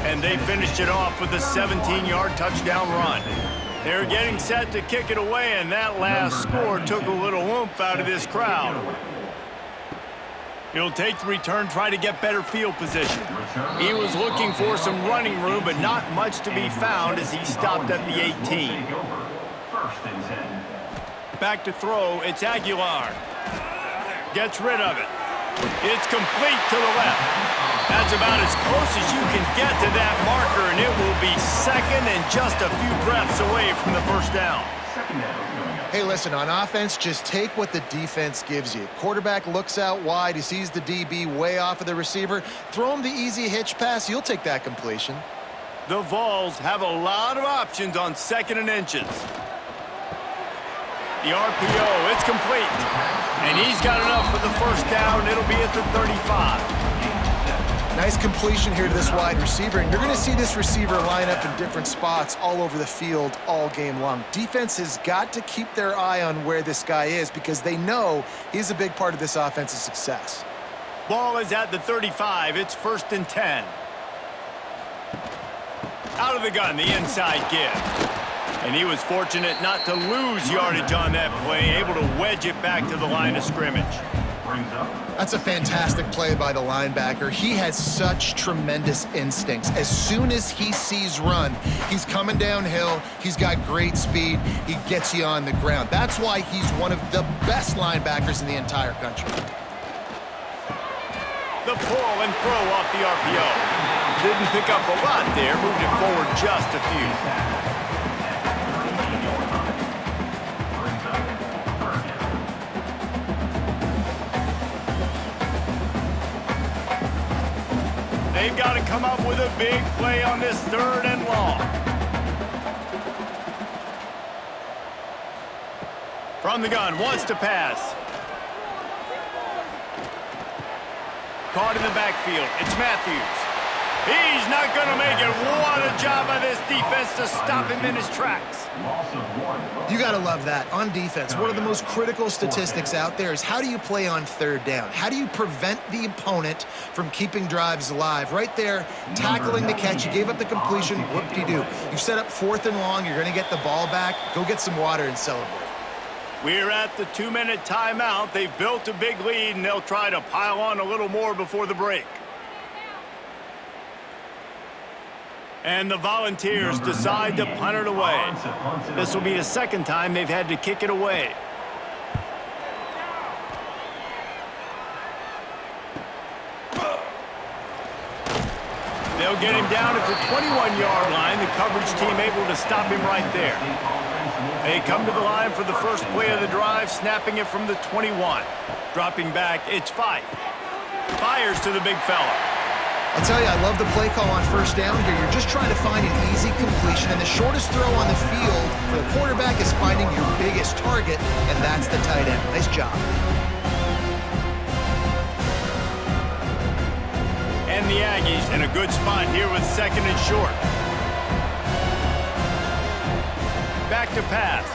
[SPEAKER 1] And they finished it off with a 17-yard touchdown run. They're getting set to kick it away, and that last score took a little oomph out of this crowd. He'll take the return, try to get better field position. He was looking for some running room, but not much to be found as he stopped at the 18. Back to throw, it's Aguilar. Gets rid of it. It's complete to the left. That's about as close as you can get to that marker, and it will be second and just a few breaths away from the first down.
[SPEAKER 3] Hey, listen, on offense, just take what the defense gives you. Quarterback looks out wide. He sees the DB way off of the receiver. Throw him the easy hitch pass. You'll take that completion.
[SPEAKER 1] The Vols have a lot of options on 2nd and inches. The RPO, it's complete. And he's got enough for the first down. It'll be at the 35.
[SPEAKER 3] Nice completion here to this wide receiver, and you're going to see this receiver line up in different spots all over the field all game long. Defense has got to keep their eye on where this guy is because they know he's a big part of this offense's success.
[SPEAKER 1] Ball is at the 35. It's 1st and 10. Out of the gun, the inside give. And he was fortunate not to lose yardage on that play, able to wedge it back to the line of scrimmage.
[SPEAKER 3] That's a fantastic play by the linebacker. He has such tremendous instincts. As soon as he sees run, he's coming downhill. He's got great speed. He gets you on the ground. That's why he's one of the best linebackers in the entire country.
[SPEAKER 1] The pull and throw off the RPO. Didn't pick up a lot there. Moved it forward just a few. They've got to come up with a big play on this 3rd and long. From the gun, wants to pass. Caught in the backfield. It's Matthews. He's not going to make it. What a job by this defense to stop him in his tracks.
[SPEAKER 3] You got to love that. On defense, one of the most critical statistics out there is how do you play on 3rd down? How do you prevent the opponent from keeping drives alive? Right there, tackling the catch. You gave up the completion. Whoop-de-doo. You've set up 4th and long. You're going to get the ball back. Go get some water and celebrate.
[SPEAKER 1] We're at the 2-minute timeout. They've built a big lead, and they'll try to pile on a little more before the break. And the Volunteers decide to punt it away. This will be the 2nd time they've had to kick it away. They'll get him down at the 21-yard line. The coverage team able to stop him right there. They come to the line for the first play of the drive, snapping it from the 21. Dropping back, it's 5. Fires to the big fella.
[SPEAKER 3] I'll tell you, I love the play call on first down here. You're just trying to find an easy completion, and the shortest throw on the field for the quarterback is finding your biggest target, and that's the tight end. Nice job.
[SPEAKER 1] And the Aggies in a good spot here with second and short. Back to pass.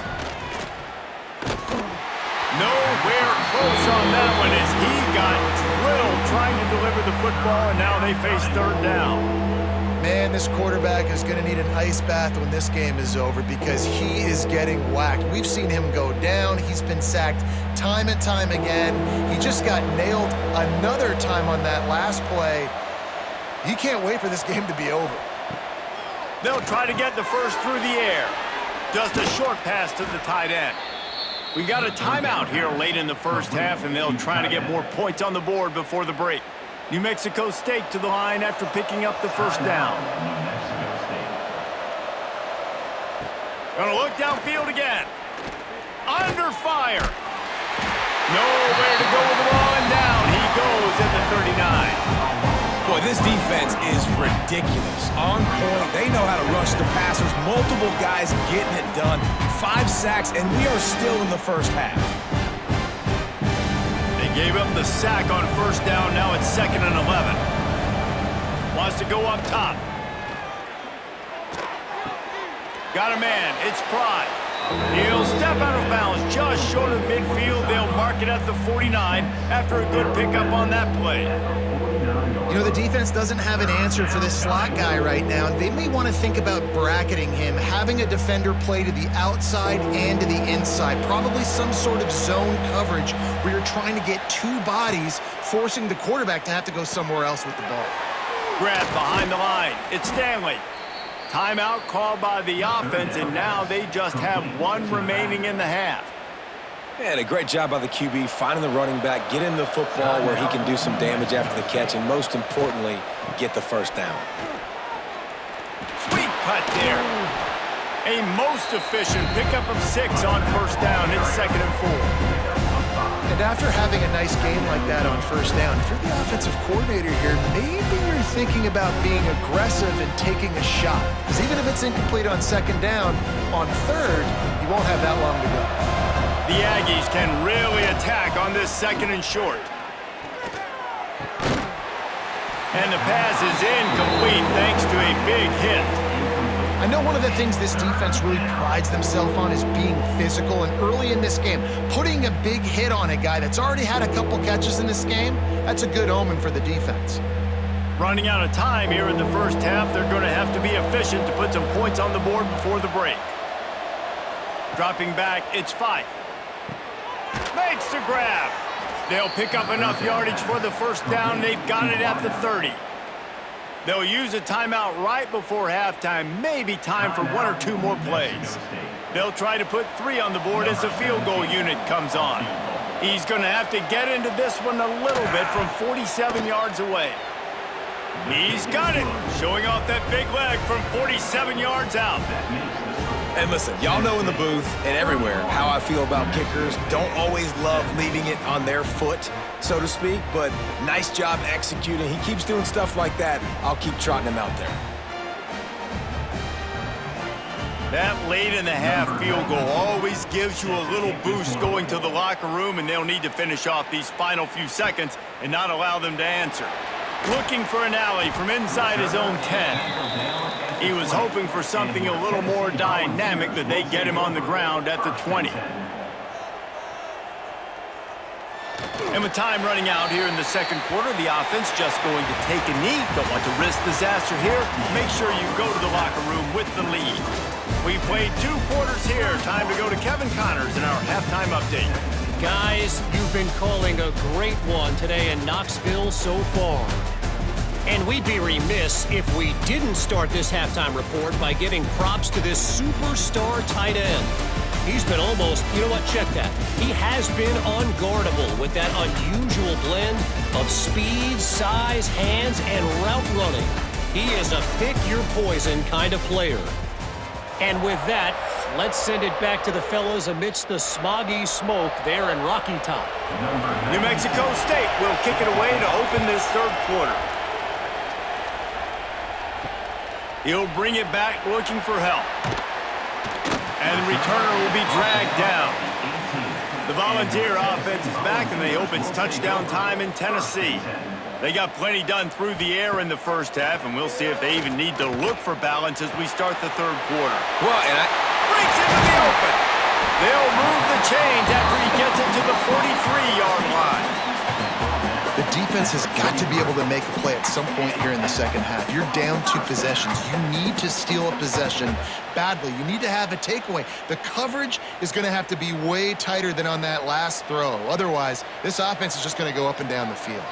[SPEAKER 1] Nowhere close on that one as he got drilled trying to deliver the football, and now they face third down.
[SPEAKER 3] Man, this quarterback is going to need an ice bath when this game is over because he is getting whacked. We've seen him go down. He's been sacked time and time again. He just got nailed another time on that last play. He can't wait for this game to be over.
[SPEAKER 1] They'll try to get the first through the air. Just a short pass to the tight end. We got a timeout here late in the first half, and they'll try to get more points on the board before the break. New Mexico State to the line after picking up the first down. Gonna look downfield again. Under fire. Nowhere to go with the ball, and down he goes at the 39.
[SPEAKER 2] Boy, this defense is ridiculous. On point, they know how to rush the passers. Multiple guys getting it done. 5 sacks, and we are still in the first half.
[SPEAKER 1] They gave up the sack on first down. Now it's 2nd and 11. Wants to go up top. Got a man. It's Pride. He'll step out of bounds just short of midfield. They'll mark it at the 49 after a good pickup on that play.
[SPEAKER 3] You know, the defense doesn't have an answer for this slot guy right now. They may want to think about bracketing him, having a defender play to the outside and to the inside. Probably some sort of zone coverage where you're trying to get 2 bodies, forcing the quarterback to have to go somewhere else with the ball.
[SPEAKER 1] Grab behind the line. It's Stanley. Timeout called by the offense, and now they just have 1 remaining in the half.
[SPEAKER 2] And a great job by the QB finding the running back, get him the football where he can do some damage after the catch, and most importantly, get the first down.
[SPEAKER 1] Sweet cut there. A most efficient pickup of 6 on first down. It's 2nd and 4.
[SPEAKER 3] And after having a nice game like that on first down, if you're the offensive coordinator here, maybe you're thinking about being aggressive and taking a shot. Because even if it's incomplete on 2nd down, on 3rd, you won't have that long to go.
[SPEAKER 1] The Aggies can really attack on this 2nd and short. And the pass is incomplete thanks to a big hit.
[SPEAKER 3] I know one of the things this defense really prides themselves on is being physical, and early in this game, putting a big hit on a guy that's already had a couple catches in this game, that's a good omen for the defense.
[SPEAKER 1] Running out of time here in the first half, they're going to have to be efficient to put some points on the board before the break. Dropping back, it's 5. Makes the grab. They'll pick up enough yardage for the first down. They've got it at the 30. They'll use a timeout right before halftime. Maybe time for 1 or 2 more plays. They'll try to put 3 on the board as the field goal unit comes on. He's going to have to get into this one a little bit from 47 yards away. He's got it, showing off that big leg from 47 yards out.
[SPEAKER 2] And listen, y'all know in the booth and everywhere how I feel about kickers. Don't always love leaving it on their foot, so to speak, but nice job executing. He keeps doing stuff like that. I'll keep trotting him out there.
[SPEAKER 1] That late in the half field goal always gives you a little boost going to the locker room, and they'll need to finish off these final few seconds and not allow them to answer. Looking for an alley from inside his own 10. He was hoping for something a little more dynamic that they get him on the ground at the 20. And with time running out here in the second quarter, the offense just going to take a knee. Don't want to risk disaster here. Make sure you go to the locker room with the lead. We've played 2 quarters here. Time to go to Kevin Connors in our halftime update.
[SPEAKER 6] Guys, you've been calling a great one today in Knoxville so far. And we'd be remiss if we didn't start this halftime report by giving props to this superstar tight end. He's been almost, you know what, check that. He has been unguardable with that unusual blend of speed, size, hands, and route running. He is a pick-your-poison kind of player. And with that, Let's send it back to the fellas amidst the smoggy smoke there in Rocky Top.
[SPEAKER 1] New Mexico State will kick it away to open this third quarter. He'll bring it back looking for help. And the returner will be dragged down. The Volunteer offense is back, and they hope it's touchdown time in Tennessee. They got plenty done through the air in the first half, and we'll see if they even need to look for balance as we start the third quarter.
[SPEAKER 2] Well, and
[SPEAKER 1] Breaks into the open. They'll move the chains after he gets it to the 43-yard line.
[SPEAKER 3] The defense has got to be able to make a play at some point here in the second half. You're down 2 possessions. You need to steal a possession badly. You need to have a takeaway. The coverage is going to have to be way tighter than on that last throw. Otherwise, this offense is just going to go up and down the field.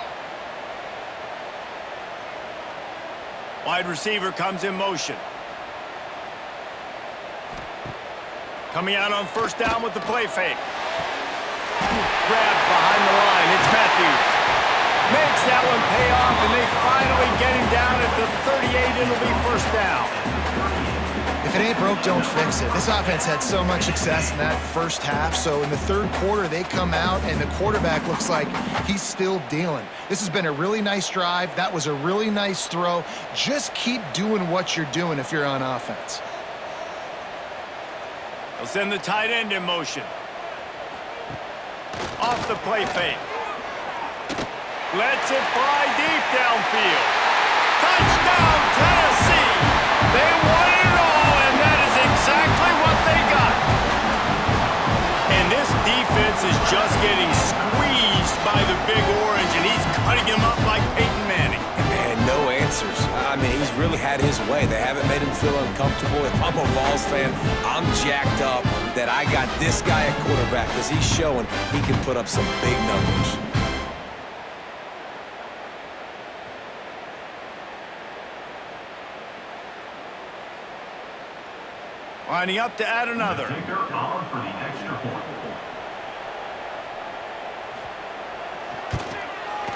[SPEAKER 1] Wide receiver comes in motion. Coming out on first down with the play fake. Grabbed behind the line. It's Matthews. Makes that one pay off, and they finally get him down at the 38. It'll be first down.
[SPEAKER 3] If it ain't broke, don't fix it. This offense had so much success in that first half, so in the third quarter, they come out, and the quarterback looks like he's still dealing. This has been a really nice drive. That was a really nice throw. Just keep doing what you're doing if you're on offense.
[SPEAKER 1] They'll send the tight end in motion. Off the play fake. Lets it fly deep downfield. Touchdown, Tennessee! They won it all, and that is exactly what they got. And this defense is just getting squeezed by the Big Orange, and he's cutting him up like Peyton Manning.
[SPEAKER 2] man, no answers. I mean, he's really had his way. They haven't made him feel uncomfortable. If I'm a Vols fan, I'm jacked up that I got this guy at quarterback because he's showing he can put up some big numbers.
[SPEAKER 1] Lining up to add another.
[SPEAKER 5] Kicker on for the extra point.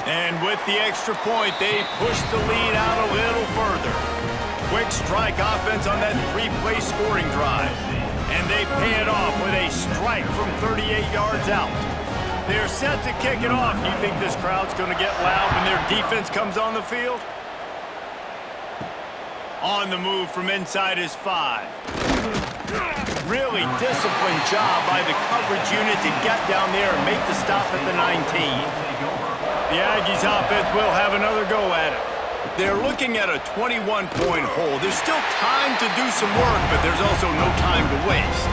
[SPEAKER 1] And with the extra point, they push the lead out a little further. Quick strike offense on that three-play scoring drive. And they pay it off with a strike from 38 yards out. They're set to kick it off. Do you think this crowd's going to get loud when their defense comes on the field? On the move from inside his 5. Really disciplined job by the coverage unit to get down there and make the stop at the 19. The Aggies offense will have another go at it. They're looking at a 21-point hole. There's still time to do some work, but there's also no time to waste.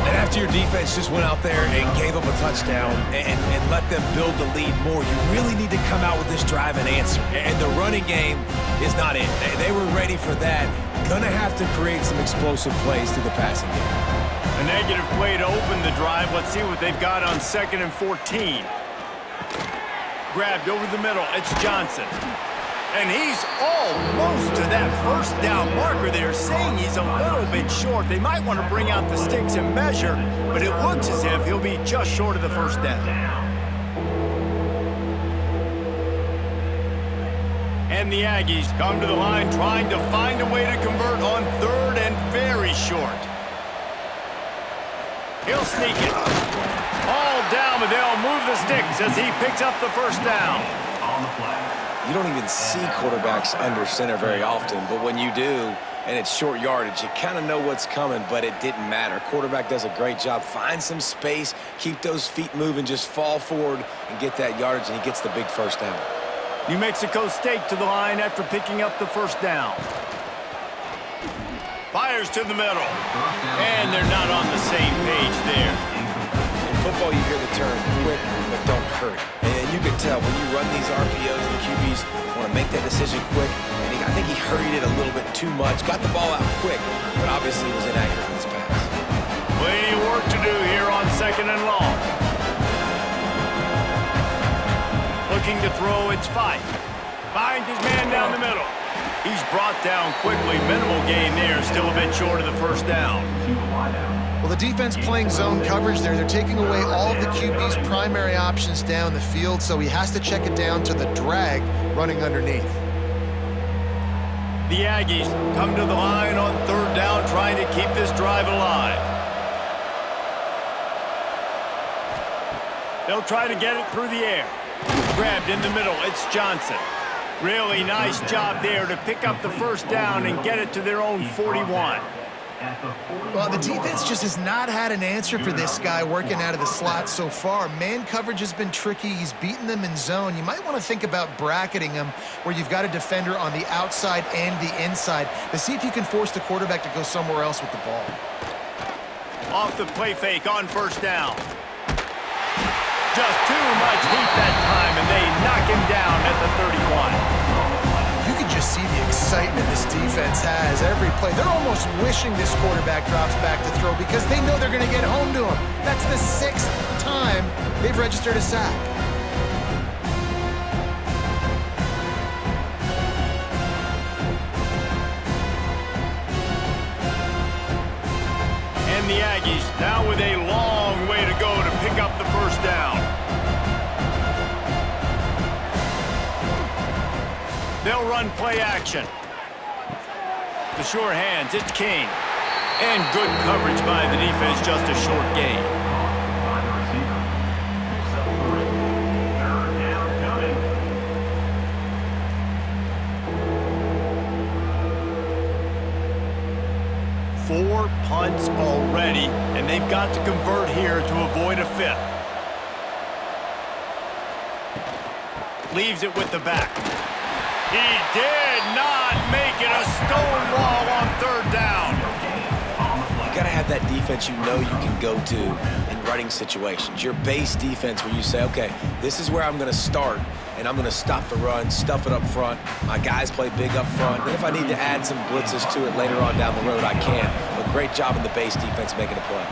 [SPEAKER 2] And after your defense just went out there and gave up a touchdown and let them build the lead more, you really need to come out with this drive and answer. And the running game is not it. They were ready for that. Gonna have to create some explosive plays through the passing game.
[SPEAKER 1] A negative play to open the drive. Let's see what they've got on 2nd and 14. Grabbed over the middle. It's Johnson. And he's almost to that first down marker. They're saying he's a little bit short. They might want to bring out the sticks and measure, but it looks as if he'll be just short of the first down. And the Aggies come to the line trying to find a way to convert on 3rd and very short. He'll sneak it. All down, but they'll move the sticks as he picks up the first down.
[SPEAKER 5] On the play.
[SPEAKER 2] You don't even see quarterbacks under center very often, but when you do, and it's short yardage, you kind of know what's coming, but it didn't matter. Quarterback does a great job. Find some space, keep those feet moving, just fall forward and get that yardage, and he gets the big first down.
[SPEAKER 1] New Mexico State to the line after picking up the first down. Fires to the middle. And they're not on the same page there.
[SPEAKER 2] In football, you hear the term quick, but don't hurry. And you can tell when you run these RPOs, the QBs want to make that decision quick. And I think he hurried it a little bit too much. Got the ball out quick, but obviously was inaccurate in his pass.
[SPEAKER 1] Plenty of work to do here on 2nd and long. Looking to throw, it's Fife. Finds his man down the middle. He's brought down quickly. Minimal gain there. Still a bit short of the first down.
[SPEAKER 3] Well, the defense playing zone coverage there. They're taking away all of the QB's primary options down the field, so he has to check it down to the drag running underneath.
[SPEAKER 1] The Aggies come to the line on third down, trying to keep this drive alive. They'll try to get it through the air. Grabbed in the middle, it's Johnson. Really nice job there to pick up the first down and get it to their own 41.
[SPEAKER 3] Well, the defense just has not had an answer for this guy working out of the slot so far. Man coverage has been tricky. He's beaten them in zone. You might want to think about bracketing him where you've got a defender on the outside and the inside to see if you can force the quarterback to go somewhere else with the ball.
[SPEAKER 1] Off the play fake on first down. Just too much heat that time, and they knock him down at the 31.
[SPEAKER 3] You can just see the excitement this defense has every play. They're almost wishing this quarterback drops back to throw because they know they're going to get home to him. That's the 6th time they've registered a sack.
[SPEAKER 1] And the Aggies now with a long way to go to pick up the first down. They'll run play action. The sure hands, it's King. And good coverage by the defense, just a short gain.
[SPEAKER 5] By the receiver. Third down coming.
[SPEAKER 1] 4 punts already, and they've got to convert here to avoid a 5th. Leaves it with the back. He did not make it a stone wall on third down.
[SPEAKER 2] You got to have that defense you know you can go to in running situations. Your base defense where you say, okay, this is where I'm going to start, and I'm going to stop the run, stuff it up front. My guys play big up front. And if I need to add some blitzes to it later on down the road, I can. But great job in the base defense making a play.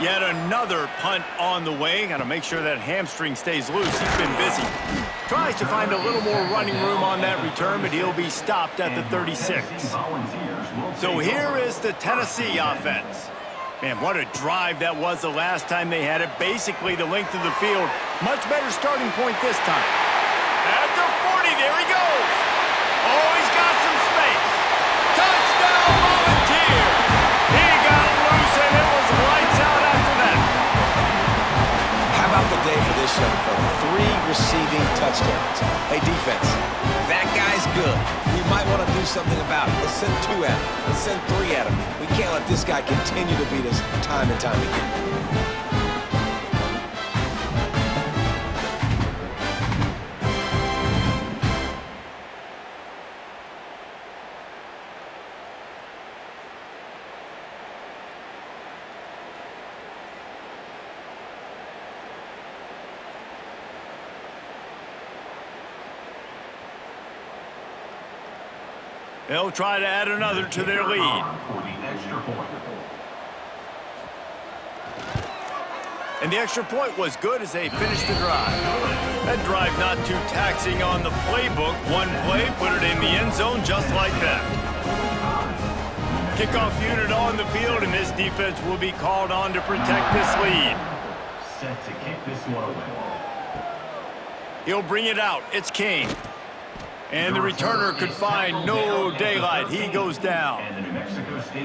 [SPEAKER 1] Yet another punt on the way. Got to make sure that hamstring stays loose. He's been busy. Tries to find a little more running room on that return, but he'll be stopped at the 36. So here is the Tennessee offense. Man, what a drive that was the last time they had it. Basically the length of the field. Much better starting point this time. At the 40, there he goes. Oh, he's got some space. Touchdown, Volunteers. He got loose, and it was lights out after that.
[SPEAKER 2] How about the day for this young fella? 3 receiving touchdowns. Hey, defense, that guy's good. We might want to do something about it. Let's send 2 at him. Let's send 3 at him. We can't let this guy continue to beat us time and time again.
[SPEAKER 1] They'll try to add another to their lead.
[SPEAKER 5] For the extra point.
[SPEAKER 1] And the extra point was good as they finished the drive. That drive not too taxing on the playbook. One play, put it in the end zone just like that. Kickoff unit on the field, and this defense will be called on to protect this lead.
[SPEAKER 5] Set to kick this one away.
[SPEAKER 1] He'll bring it out. It's King. And the returner could find no daylight. He goes down.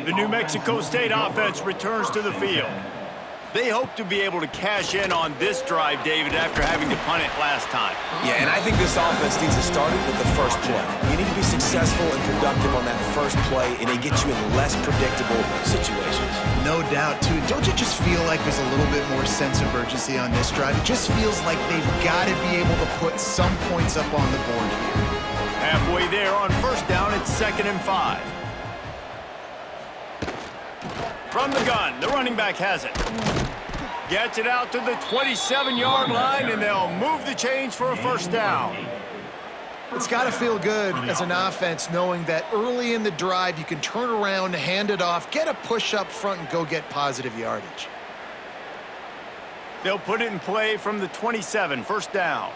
[SPEAKER 1] The New Mexico State offense returns to the field. They hope to be able to cash in on this drive, David, after having to punt it last time.
[SPEAKER 2] Yeah, and I think this offense needs to start it with the first play. You need to be successful and productive on that first play, and it gets you in less predictable situations.
[SPEAKER 3] No doubt, too. Don't you just feel like there's a little bit more sense of urgency on this drive? It just feels like they've got to be able to put some points up on the board here.
[SPEAKER 1] Halfway there on first down, it's 2nd and 5. From the gun, the running back has it. Gets it out to the 27-yard line, and they'll move the chains for a first down.
[SPEAKER 3] It's got to feel good as an offense knowing that early in the drive you can turn around, hand it off, get a push up front, and go get positive yardage.
[SPEAKER 1] They'll put it in play from the 27, first down.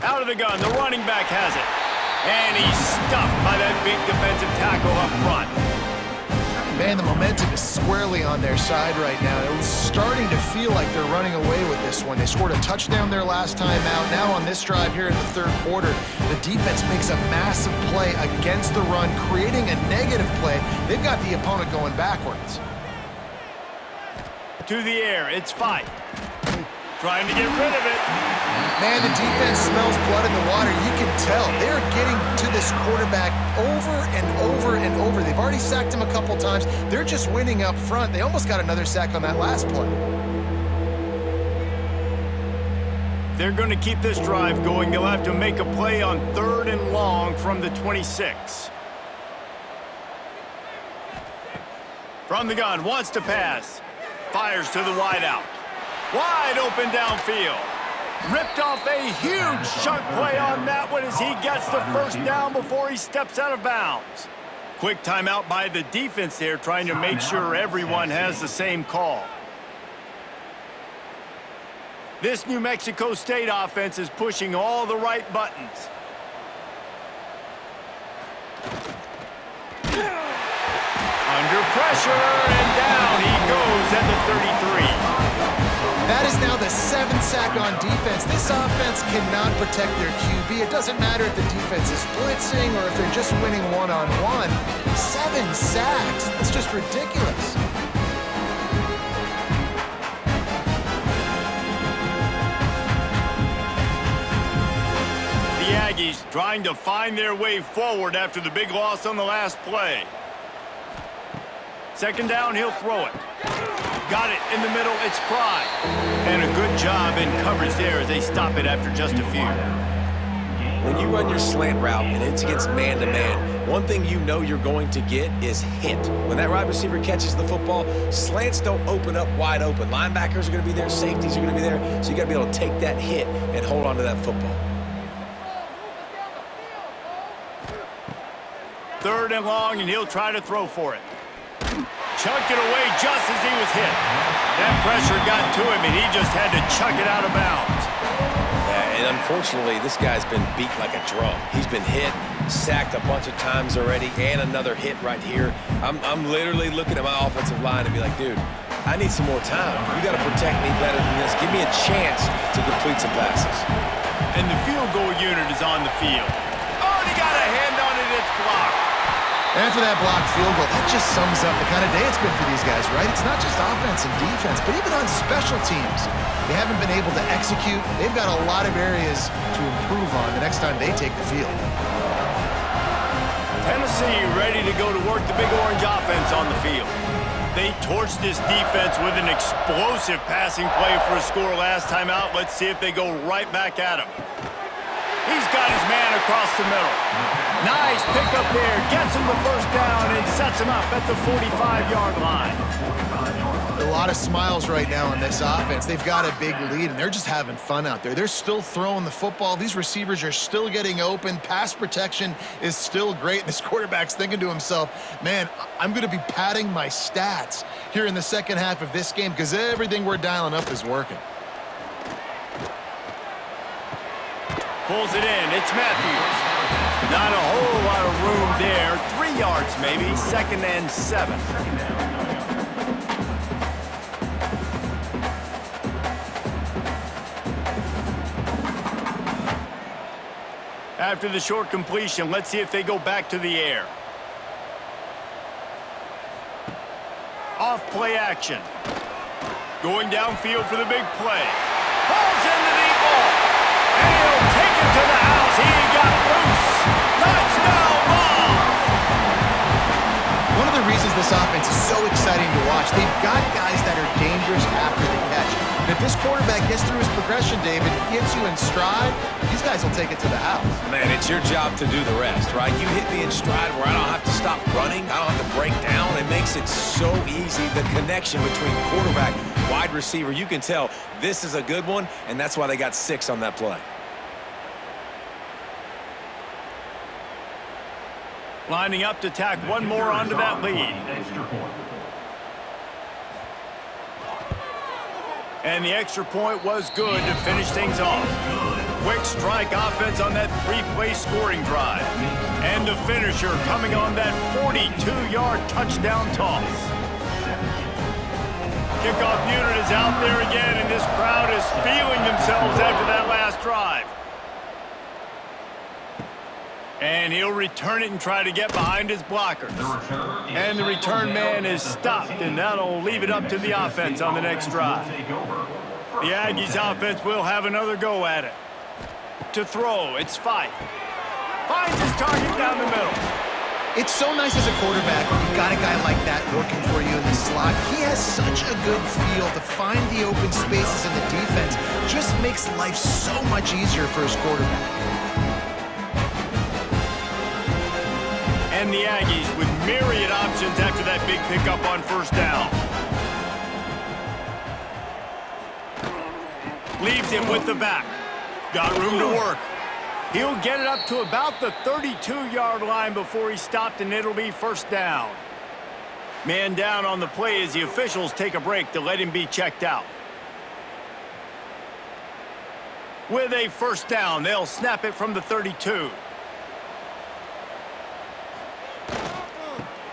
[SPEAKER 1] Out of the gun, the running back has it. And he's stuffed by that big defensive tackle up front.
[SPEAKER 3] Man, the momentum is squarely on their side right now. It's starting to feel like they're running away with this one. They scored a touchdown their last time out. Now on this drive here in the third quarter, the defense makes a massive play against the run, creating a negative play. They've got the opponent going backwards.
[SPEAKER 1] To the air, it's Fife. Trying to get rid of it.
[SPEAKER 3] Man, the defense smells blood in the water. You can tell. They're getting to this quarterback over and over and over. They've already sacked him a couple times. They're just winning up front. They almost got another sack on that last play.
[SPEAKER 1] They're going to keep this drive going. They'll have to make a play on 3rd and long from the 26. From the gun, wants to pass. Fires to the wideout. Wide open downfield. Ripped off a huge chunk play on that one as he gets the first down before he steps out of bounds. Quick timeout by the defense there, trying to make sure everyone has the same call. This New Mexico State offense is pushing all the right buttons. Under pressure, and down he goes at the 33.
[SPEAKER 3] That is now the 7th sack on defense. This offense cannot protect their QB. It doesn't matter if the defense is blitzing or if they're just winning one-on-one. 7 sacks. That's just ridiculous.
[SPEAKER 1] The Aggies trying to find their way forward after the big loss on the last play. 2nd down, he'll throw it. Got it in the middle, it's Pride. And a good job in coverage there as they stop it after just a few.
[SPEAKER 2] When you run your slant route and it's against man-to-man, one thing you know you're going to get is hit. When that wide receiver catches the football, slants don't open up wide open. Linebackers are going to be there, safeties are going to be there, so you got to be able to take that hit and hold on to that football.
[SPEAKER 1] 3rd and long, and he'll try to throw for it. Chucked it away just as he was hit. That pressure got to him, and he just had to chuck it out of bounds.
[SPEAKER 2] Yeah, and unfortunately, this guy's been beat like a drum. He's been hit, sacked a bunch of times already, and another hit right here. I'm literally looking at my offensive line and be like, dude, I need some more time. You got to protect me better than this. Give me a chance to complete some passes.
[SPEAKER 1] And the field goal unit is on the field. Oh, and he got a hand on it, it's blocked.
[SPEAKER 3] And for that blocked field goal, that just sums up the kind of day it's been for these guys, right? It's not just offense and defense, but even on special teams. They haven't been able to execute. They've got a lot of areas to improve on the next time they take the field.
[SPEAKER 1] Tennessee ready to go to work the Big Orange offense on the field. They torched this defense with an explosive passing play for a score last time out. Let's see if they go right back at him. He's got his man across the middle. Nice pickup there. Gets him the first down and sets him up at the 45-yard line.
[SPEAKER 3] A lot of smiles right now on this offense. They've got a big lead, and they're just having fun out there. They're still throwing the football. These receivers are still getting open. Pass protection is still great. This quarterback's thinking to himself, man, I'm going to be padding my stats here in the second half of this game because everything we're dialing up is working.
[SPEAKER 1] Pulls it in. It's Matthews. Not a whole lot of room there. 3 yards maybe. 2nd and 7. After the short completion, let's see if they go back to the air. Off play action. Going downfield for the big play. Balls in the deep ball. And he'll take it to the house. He got loose. Touchdown ball.
[SPEAKER 3] One of the reasons this offense is so exciting to watch, they've got guys that are dangerous after the catch. And if this quarterback gets through his progression, David, gets you in stride, these guys will take it to the house.
[SPEAKER 2] Man, it's your job to do the rest, right? You hit me in stride where I don't have to stop running. I don't have to break down. It makes it so easy. The connection between quarterback, wide receiver, you can tell this is a good one, and that's why they got 6 on that play.
[SPEAKER 1] Lining up to tack one more onto that lead. And the extra point was good to finish things off. Quick strike offense on that 3-play scoring drive. And the finisher coming on that 42-yard touchdown toss. Kickoff unit is out there again, and this crowd is feeling themselves after that last drive. And he'll return it and try to get behind his blockers. And the return man is stopped, and that'll leave it up to the offense on the next drive. The Aggies offense will have another go at it. To throw, it's Fife. Finds his target down the middle.
[SPEAKER 3] It's so nice as a quarterback when you've got a guy like that working for you in the slot. He has such a good feel to find the open spaces in the defense. Just makes life so much easier for his quarterback.
[SPEAKER 1] And the Aggies with myriad options after that big pickup on first down. Leaves him with the back. Got room to work. He'll get it up to about the 32-yard line before he's stopped, and it'll be first down. Man down on the play as the officials take a break to let him be checked out. With a first down, they'll snap it from the 32.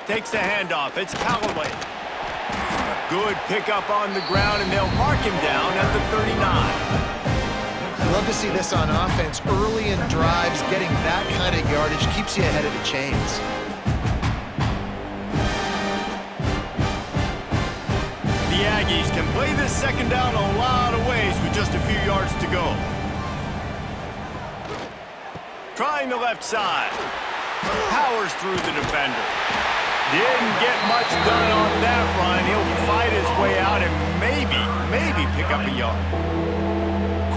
[SPEAKER 1] Takes the handoff. It's Callaway. Good pickup on the ground, and they'll mark him down at the 39.
[SPEAKER 3] I love to see this on offense. Early in drives, getting that kind of yardage keeps you ahead of the chains.
[SPEAKER 1] The Aggies can play this second down a lot of ways with just a few yards to go. Trying the left side. Powers through the defender. Didn't get much done on that run. He'll fight his way out and maybe pick up a yard.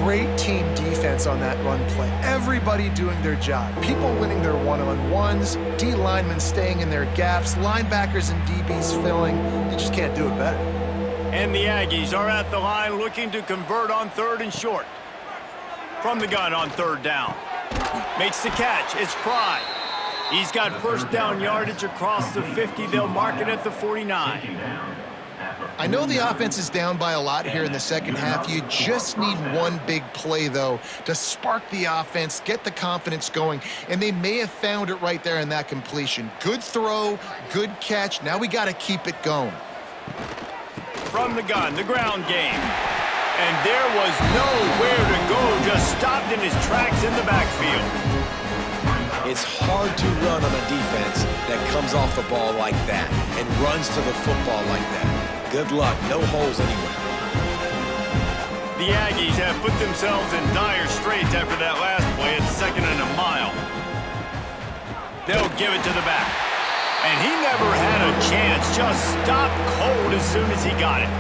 [SPEAKER 3] Great team defense on that run play. Everybody doing their job. People winning their one-on-ones, D linemen staying in their gaps, linebackers and DBs filling. You just can't do it better.
[SPEAKER 1] And the Aggies are at the line looking to convert on third and short. From the gun on third down. Makes the catch. It's Pride. He's got first down yardage across the 50. They'll mark it at the 49.
[SPEAKER 3] I know the offense is down by a lot here in the second half. You just need one big play, though, to spark the offense, get the confidence going, and they may have found it right there in that completion. Good throw, good catch. Now we got to keep it going.
[SPEAKER 1] From the gun, the ground game. And there was nowhere to go, just stopped in his tracks in the backfield.
[SPEAKER 2] It's hard to run on a defense that comes off the ball like that and runs to the football like that. Good luck. No holes anywhere.
[SPEAKER 1] The Aggies have put themselves in dire straits after that last play at 2nd and a mile. They'll give it to the back. And he never had a chance. Just stopped cold as soon as he got it.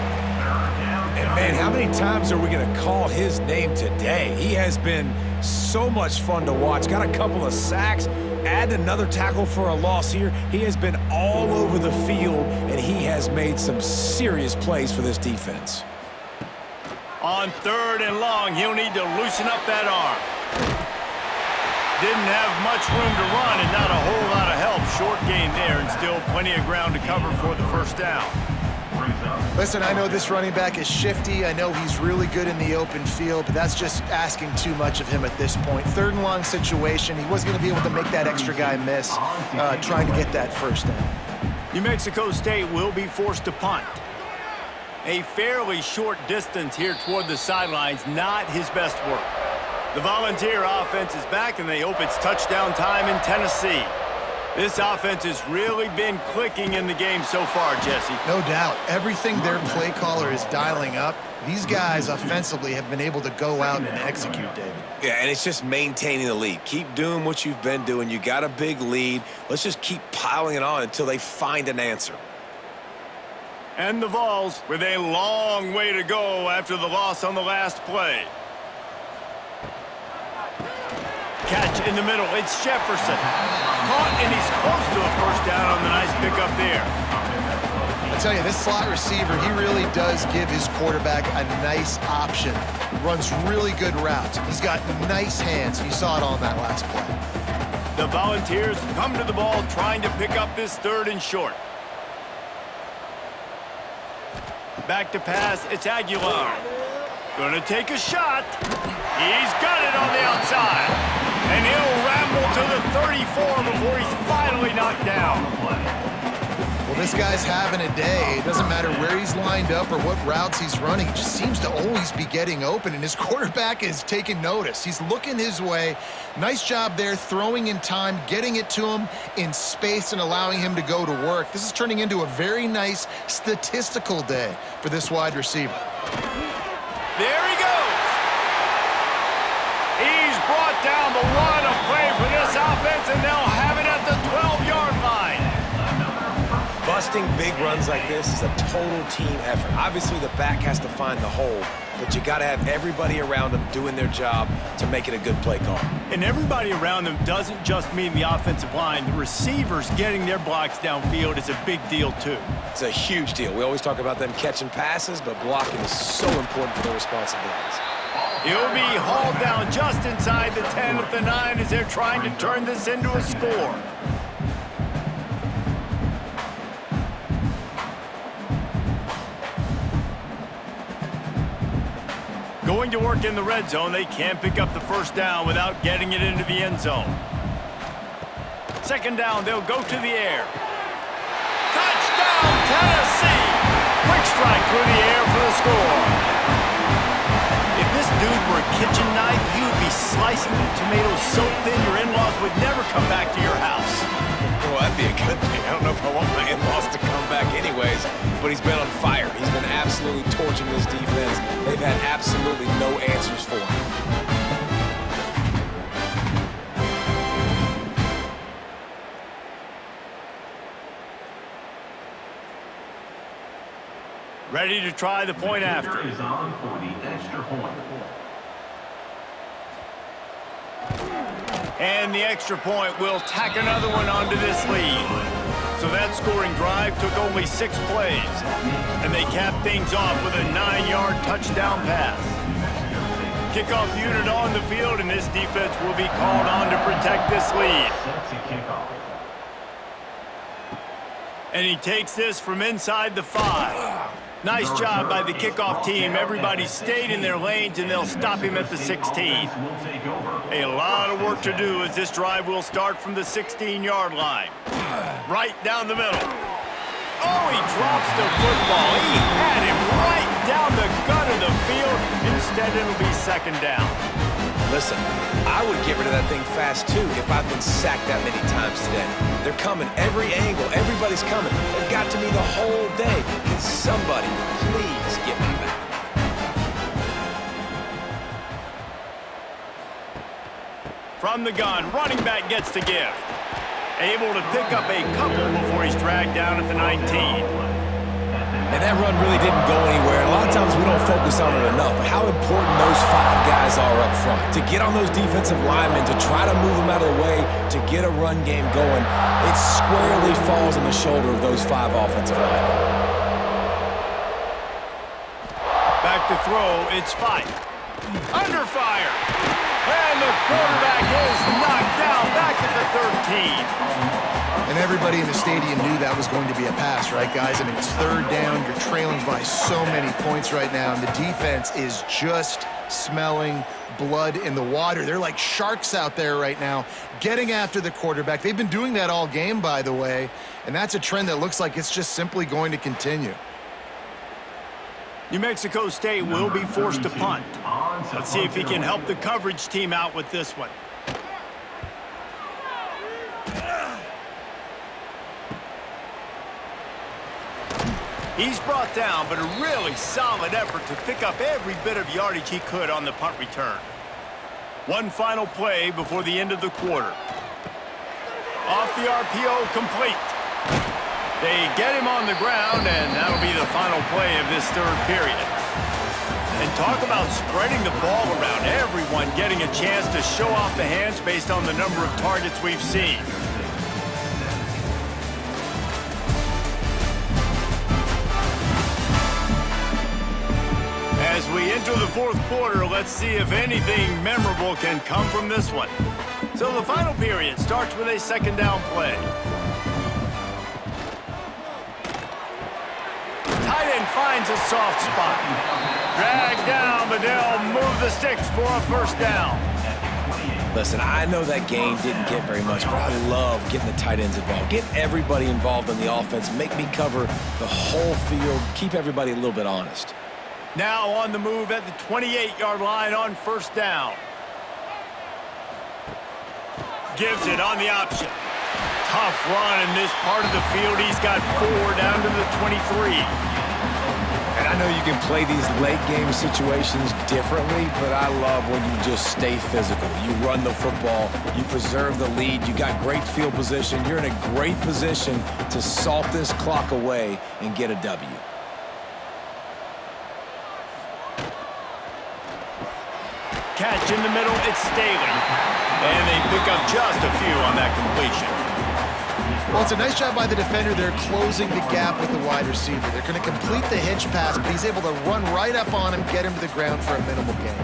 [SPEAKER 2] And, man, how many times are we going to call his name today? He has been so much fun to watch. Got a couple of sacks. Add another tackle for a loss here. He has been all over the field, and he has made some serious plays for this defense.
[SPEAKER 1] On third and long, he'll need to loosen up that arm. Didn't have much room to run and not a whole lot of help. Short gain there and still plenty of ground to cover for the first down.
[SPEAKER 3] Listen, I know this running back is shifty. I know he's really good in the open field, but that's just asking too much of him at this point. Third and long situation. He wasn't going to be able to make that extra guy miss trying to get that first down.
[SPEAKER 1] New Mexico State will be forced to punt. A fairly short distance here toward the sidelines, not his best work. The Volunteer offense is back, and they hope it's touchdown time in Tennessee. This offense has really been clicking in the game so far, Jesse.
[SPEAKER 3] No doubt. Everything their play caller is dialing up, these guys offensively have been able to go out and execute, David.
[SPEAKER 2] Yeah, and it's just maintaining the lead. Keep doing what you've been doing. You got a big lead. Let's just keep piling it on until they find an answer.
[SPEAKER 1] And the Vols with a long way to go after the loss on the last play. Catch in the middle. It's Jefferson. Caught, and he's close to a first down on the nice pickup there.
[SPEAKER 3] I tell you, this slot receiver, he really does give his quarterback a nice option. Runs really good routes. He's got nice hands. You saw it on that last play.
[SPEAKER 1] The Volunteers come to the ball trying to pick up this third and short. Back to pass. It's Aguilar. Gonna take a shot. He's got it on the outside. And he'll ramble to the 34 before he's finally knocked down.
[SPEAKER 3] Well, this guy's having a day. It doesn't matter where he's lined up or what routes he's running. He just seems to always be getting open, and his quarterback is taking notice. He's looking his way. Nice job there, throwing in time, getting it to him in space and allowing him to go to work. This is turning into a very nice statistical day for this wide receiver.
[SPEAKER 1] There he goes. He's brought down the one of play for this offense, and they'll have it at the 12-yard line.
[SPEAKER 2] Busting big runs like this is a total team effort. Obviously, the back has to find the hole, but you got to have everybody around them doing their job to make it a good play call.
[SPEAKER 1] And everybody around them doesn't just mean the offensive line. The receivers getting their blocks downfield is a big deal, too.
[SPEAKER 2] It's a huge deal. We always talk about them catching passes, but blocking is so important for their responsibilities.
[SPEAKER 1] He'll be hauled down just inside the 10 at the 9 as they're trying to turn this into a score. Going to work in the red zone, they can't pick up the first down without getting it into the end zone. Second down, they'll go to the air. Touchdown, Tennessee! Quick strike through the air for the score. If this dude were a kitchen knife, he would be slicing the tomatoes so thin your in-laws would never come back to your house.
[SPEAKER 2] Well, that'd be a good thing. I don't know if I want my in-laws to come back anyways, but he's been on fire. He's been absolutely torching this defense. They've had absolutely no answers for him.
[SPEAKER 1] Ready to try the point after.
[SPEAKER 5] Is on for the extra point.
[SPEAKER 1] And the extra point will tack another one onto this lead. So that scoring drive took only 6 plays. And they capped things off with a 9-yard touchdown pass. Kickoff unit on the field, and this defense will be called on to protect this lead.
[SPEAKER 5] Set to kick off.
[SPEAKER 1] And he takes this from inside the 5. Nice job by the kickoff team. Everybody stayed in their lanes, and they'll stop him at the 16. A lot of work to do as this drive will start from the 16-yard line. Right down the middle. Oh, he drops the football. He had him right down the gut of the field. Instead, it'll be second down.
[SPEAKER 2] Listen, I would get rid of that thing fast, too, if I've been sacked that many times today. They're coming every angle. Everybody's coming. They've got to me the whole day. Can somebody please get my back?
[SPEAKER 1] From the gun, running back gets the give. Able to pick up a couple before he's dragged down at the 19.
[SPEAKER 2] And that run really didn't go anywhere. A lot of times we don't focus on it enough, but how important those 5 guys are up front. To get on those defensive linemen, to try to move them out of the way, to get a run game going, it squarely falls on the shoulder of those 5 offensive linemen.
[SPEAKER 1] Back to throw, it's Fife. Under fire. And the quarterback is knocked down back at the 13.
[SPEAKER 3] And everybody in the stadium knew that was going to be a pass, right, guys? I mean, it's third down. You're trailing by so many points right now, and the defense is just smelling blood in the water. They're like sharks out there right now, getting after the quarterback. They've been doing that all game, by the way, and that's a trend that looks like it's just simply going to continue.
[SPEAKER 1] New Mexico State will be forced to punt. Let's see if he can help the coverage team out with this one. He's brought down, but a really solid effort to pick up every bit of yardage he could on the punt return. One final play before the end of the quarter. Off the RPO, complete. They get him on the ground, and that'll be the final play of this third period. And talk about spreading the ball around. Everyone getting a chance to show off the hands based on the number of targets we've seen. As we enter the fourth quarter, let's see if anything memorable can come from this one. So the final period starts with a second down play. Tight end finds a soft spot. Dragged down, but they'll move the sticks for a first down.
[SPEAKER 2] Listen, I know that game didn't get very much, but I love getting the tight ends involved. Get everybody involved in the offense. Make me cover the whole field. Keep everybody a little bit honest.
[SPEAKER 1] Now on the move at the 28-yard line on first down. Gives it on the option. Tough run in this part of the field. He's got 4 down to the 23.
[SPEAKER 2] And I know you can play these late-game situations differently, but I love when you just stay physical. You run the football. You preserve the lead. You got great field position. You're in a great position to salt this clock away and get a W.
[SPEAKER 1] Catch in the middle, it's Staley. And they pick up just a few on that completion.
[SPEAKER 3] Well, it's a nice job by the defender. They're closing the gap with the wide receiver. They're going to complete the hitch pass, but he's able to run right up on him, get him to the ground for a minimal gain.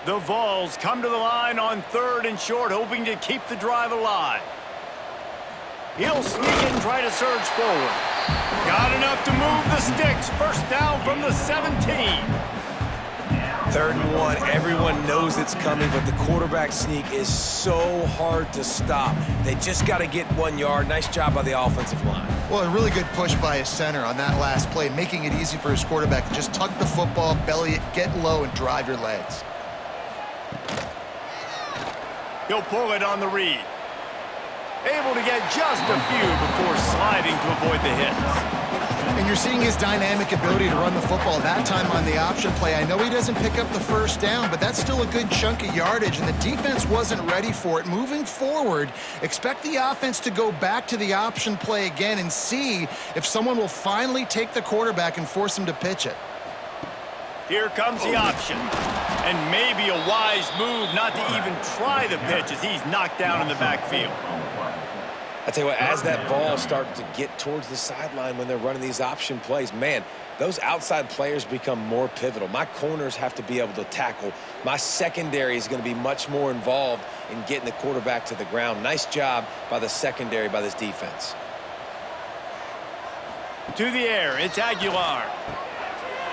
[SPEAKER 1] The Vols come to the line on 3rd and short, hoping to keep the drive alive. He'll sneak and try to surge forward. Got enough to move the sticks. First down from the 17.
[SPEAKER 2] 3rd and 1, everyone knows it's coming, but the quarterback sneak is so hard to stop. They just got to get 1 yard. Nice job by the offensive line.
[SPEAKER 3] Well, a really good push by his center on that last play, making it easy for his quarterback to just tuck the football, belly it, get low, and drive your legs.
[SPEAKER 1] He'll pull it on the read. Able to get just a few before sliding to avoid the hits.
[SPEAKER 3] And you're seeing his dynamic ability to run the football, that time on the option play. I know he doesn't pick up the first down, but that's still a good chunk of yardage, and the defense wasn't ready for it. Moving forward, expect the offense to go back to the option play again and see if someone will finally take the quarterback and force him to pitch it.
[SPEAKER 1] Here comes the option. And maybe a wise move not to even try the pitch as he's knocked down in the backfield.
[SPEAKER 2] I tell you what, as that ball starts to get towards the sideline when they're running these option plays, man, those outside players become more pivotal. My corners have to be able to tackle. My secondary is going to be much more involved in getting the quarterback to the ground. Nice job by the secondary, by this defense.
[SPEAKER 1] To the air, it's Aguilar.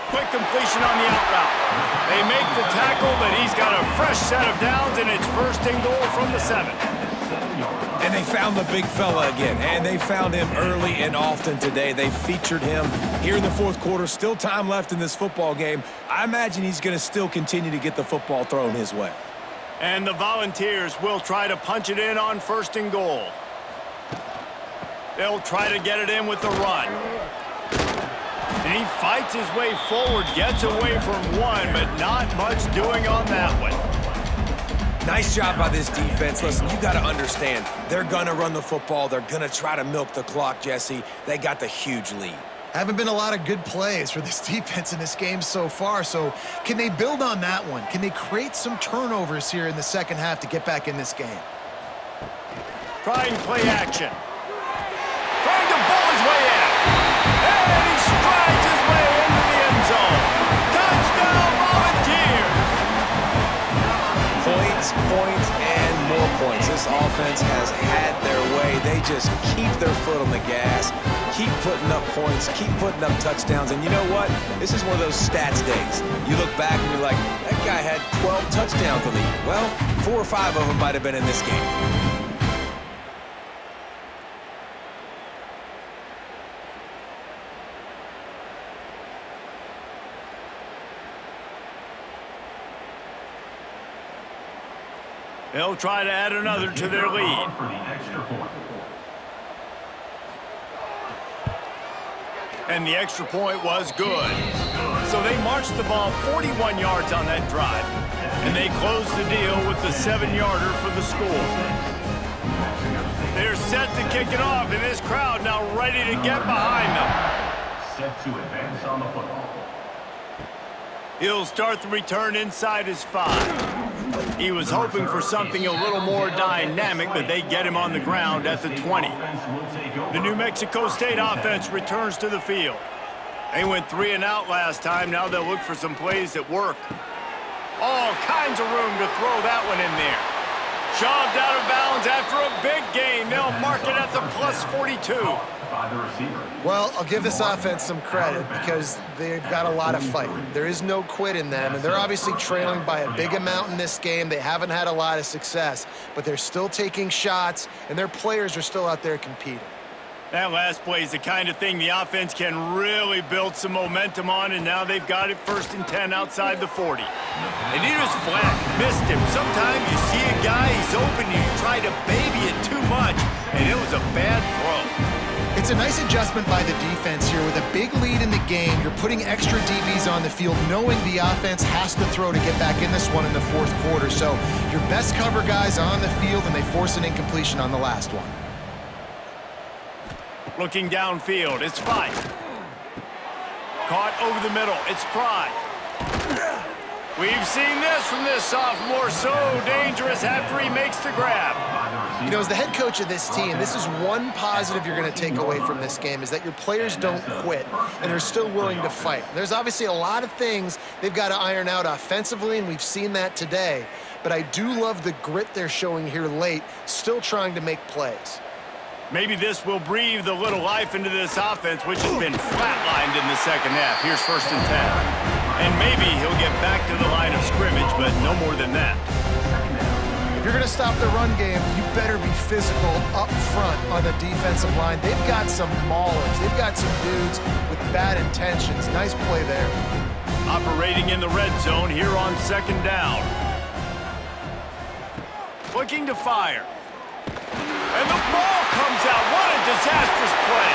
[SPEAKER 1] Quick completion on the out route. They make the tackle, but he's got a fresh set of downs, and it's 1st and goal from the 7.
[SPEAKER 2] And they found the big fella again, and they found him early and often today. They featured him here in the 4th quarter. Still time left in this football game. I imagine he's going to still continue to get the football thrown his way.
[SPEAKER 1] And the Volunteers will try to punch it in on 1st and goal. They'll try to get it in with the run. And he fights his way forward, gets away from one, but not much doing on that one.
[SPEAKER 2] Nice job by this defense. Listen, you got to understand, they're going to run the football. They're going to try to milk the clock, Jesse. They got the huge lead.
[SPEAKER 3] Haven't been a lot of good plays for this defense in this game so far, so can they build on that one? Can they create some turnovers here in the second half to get back in this game?
[SPEAKER 1] Trying play action. Trying to ball his way in. And he strides his way into the end zone. Touchdown, Volunteers!
[SPEAKER 2] Points, and more points. This offense has had their way. They just keep their foot on the gas, keep putting up points, keep putting up touchdowns. And you know what? This is one of those stats days. You look back and you're like, that guy had 12 touchdowns on the year. Well, 4 or 5 of them might have been in this game.
[SPEAKER 1] They'll try to add another to their lead. And the extra point was good. So they marched the ball 41 yards on that drive. And they closed the deal with the 7-yarder for the score. They're set to kick it off, and this crowd now ready to get behind them.
[SPEAKER 5] Set to advance on the football.
[SPEAKER 1] He'll start the return inside his 5. He was hoping for something a little more dynamic, but they get him on the ground at the 20. The New Mexico State offense returns to the field. They went 3 and out last time. Now they'll look for some plays that work. All kinds of room to throw that one in there. Shoved out of bounds after a big gain. They'll mark it at the plus 42.
[SPEAKER 5] By the receiver.
[SPEAKER 3] Well, I'll give this offense some credit because they've got a lot of fight. There is no quit in them, and they're obviously trailing by a big amount in this game. They haven't had a lot of success, but they're still taking shots, and their players are still out there competing.
[SPEAKER 1] That last play is the kind of thing the offense can really build some momentum on, and now they've got it 1st and 10 outside the 40. And he was flat, missed him. Sometimes you see a guy, he's open, and you try to baby it too much, and it was a bad throw.
[SPEAKER 3] It's a nice adjustment by the defense here. With a big lead in the game, you're putting extra DBs on the field, knowing the offense has to throw to get back in this one in the 4th quarter. So your best cover guys on the field, and they force an incompletion on the last one.
[SPEAKER 1] Looking downfield, it's Fife. Caught over the middle, it's Pride. We've seen this from this sophomore, so dangerous after he makes the grab.
[SPEAKER 3] You know, as the head coach of this team, this is one positive you're going to take away from this game, is that your players don't quit, and they're still willing to fight. There's obviously a lot of things they've got to iron out offensively, and we've seen that today. But I do love the grit they're showing here late, still trying to make plays.
[SPEAKER 1] Maybe this will breathe a little life into this offense, which has been flatlined in the 2nd half. Here's 1st and 10. And maybe he'll get back to the line of scrimmage, but no more than that.
[SPEAKER 3] If you're going to stop the run game, you better be physical up front on the defensive line. They've got some maulers. They've got some dudes with bad intentions. Nice play there.
[SPEAKER 1] Operating in the red zone here on 2nd down. Looking to fire. And the ball comes out. What a disastrous play.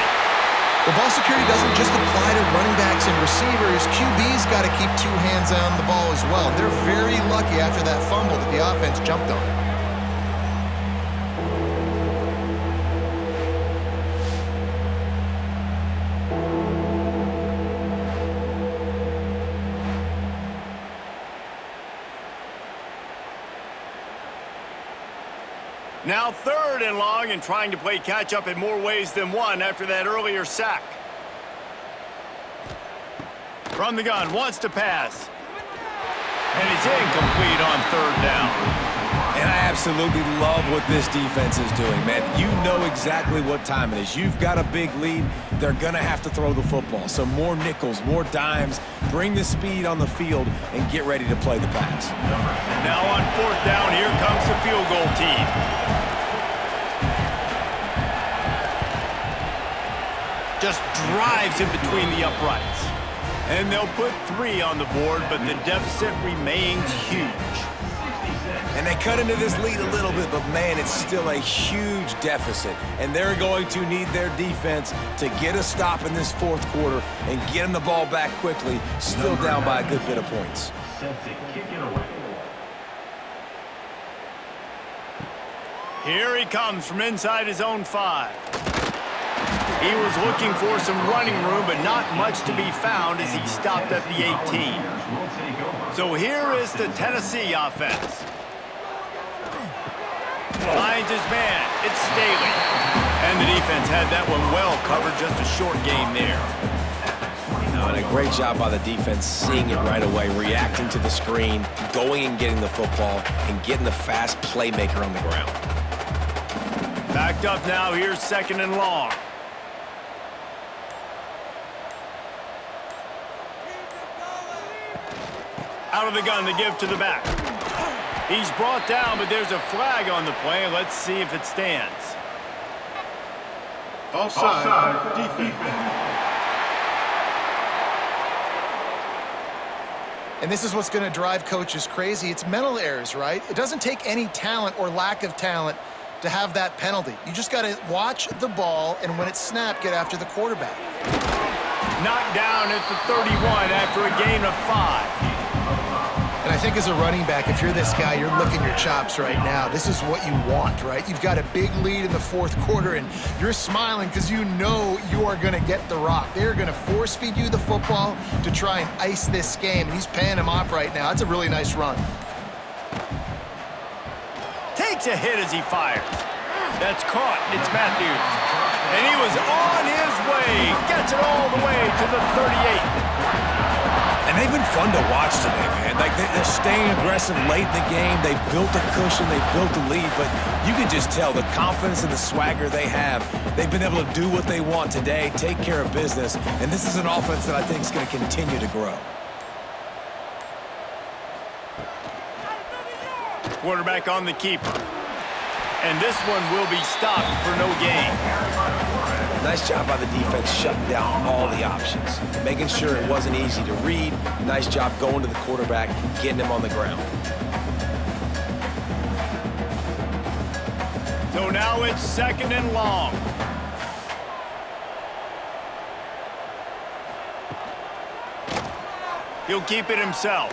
[SPEAKER 3] The ball security doesn't just apply to running backs and receivers. QB's got to keep 2 hands on the ball as well. They're very lucky after that fumble that the offense jumped on.
[SPEAKER 1] Now 3rd and long, and trying to play catch-up in more ways than one after that earlier sack. From the gun, wants to pass. And he's incomplete on 3rd down.
[SPEAKER 2] And I absolutely love what this defense is doing, man. You know exactly what time it is. You've got a big lead. They're going to have to throw the football. So more nickels, more dimes, bring the speed on the field, and get ready to play the pass.
[SPEAKER 1] Now on 4th down, here comes the field goal team. Just drives in between the uprights. And they'll put 3 on the board, but the deficit remains huge.
[SPEAKER 2] And they cut into this lead a little bit, but man, it's still a huge deficit. And they're going to need their defense to get a stop in this 4th quarter and get them the ball back quickly, still down by a good bit of points.
[SPEAKER 5] Set to kick it away.
[SPEAKER 1] Here he comes from inside his own 5. He was looking for some running room, but not much to be found as he stopped at the 18. So here is the Tennessee offense. Finds his man. It's Staley. And the defense had that one well covered. Just a short gain there.
[SPEAKER 2] And a great job by the defense seeing it right away, reacting to the screen, going and getting the football, and getting the fast playmaker on the ground.
[SPEAKER 1] Backed up now. Here's 2nd and long. Out of the gun, the give to the back. He's brought down, but there's a flag on the play. Let's see if it stands.
[SPEAKER 4] Offside. Defense.
[SPEAKER 3] And this is what's going to drive coaches crazy. It's mental errors, right? It doesn't take any talent or lack of talent to have that penalty. You just got to watch the ball, and when it's snapped, get after the quarterback.
[SPEAKER 1] Knocked down at the 31 after a gain of 5.
[SPEAKER 3] And I think as a running back, if you're this guy, you're licking your chops right now. This is what you want, right? You've got a big lead in the 4th quarter, and you're smiling because you know you are going to get the rock. They're going to force-feed you the football to try and ice this game, and he's paying him off right now. That's a really nice run.
[SPEAKER 1] Takes a hit as he fires. That's caught. It's Matthews. And he was on his way. Gets it all the way to the 38.
[SPEAKER 2] And they've been fun to watch today, man. Like, they're staying aggressive late in the game. They've built a cushion. They've built a lead. But you can just tell the confidence and the swagger they have. They've been able to do what they want today, take care of business. And this is an offense that I think is going to continue to grow.
[SPEAKER 1] Quarterback on the keeper. And this one will be stopped for no gain.
[SPEAKER 2] Nice job by the defense shutting down all the options, making sure it wasn't easy to read. Nice job going to the quarterback, getting him on the ground.
[SPEAKER 1] So now it's 2nd and long. He'll keep it himself.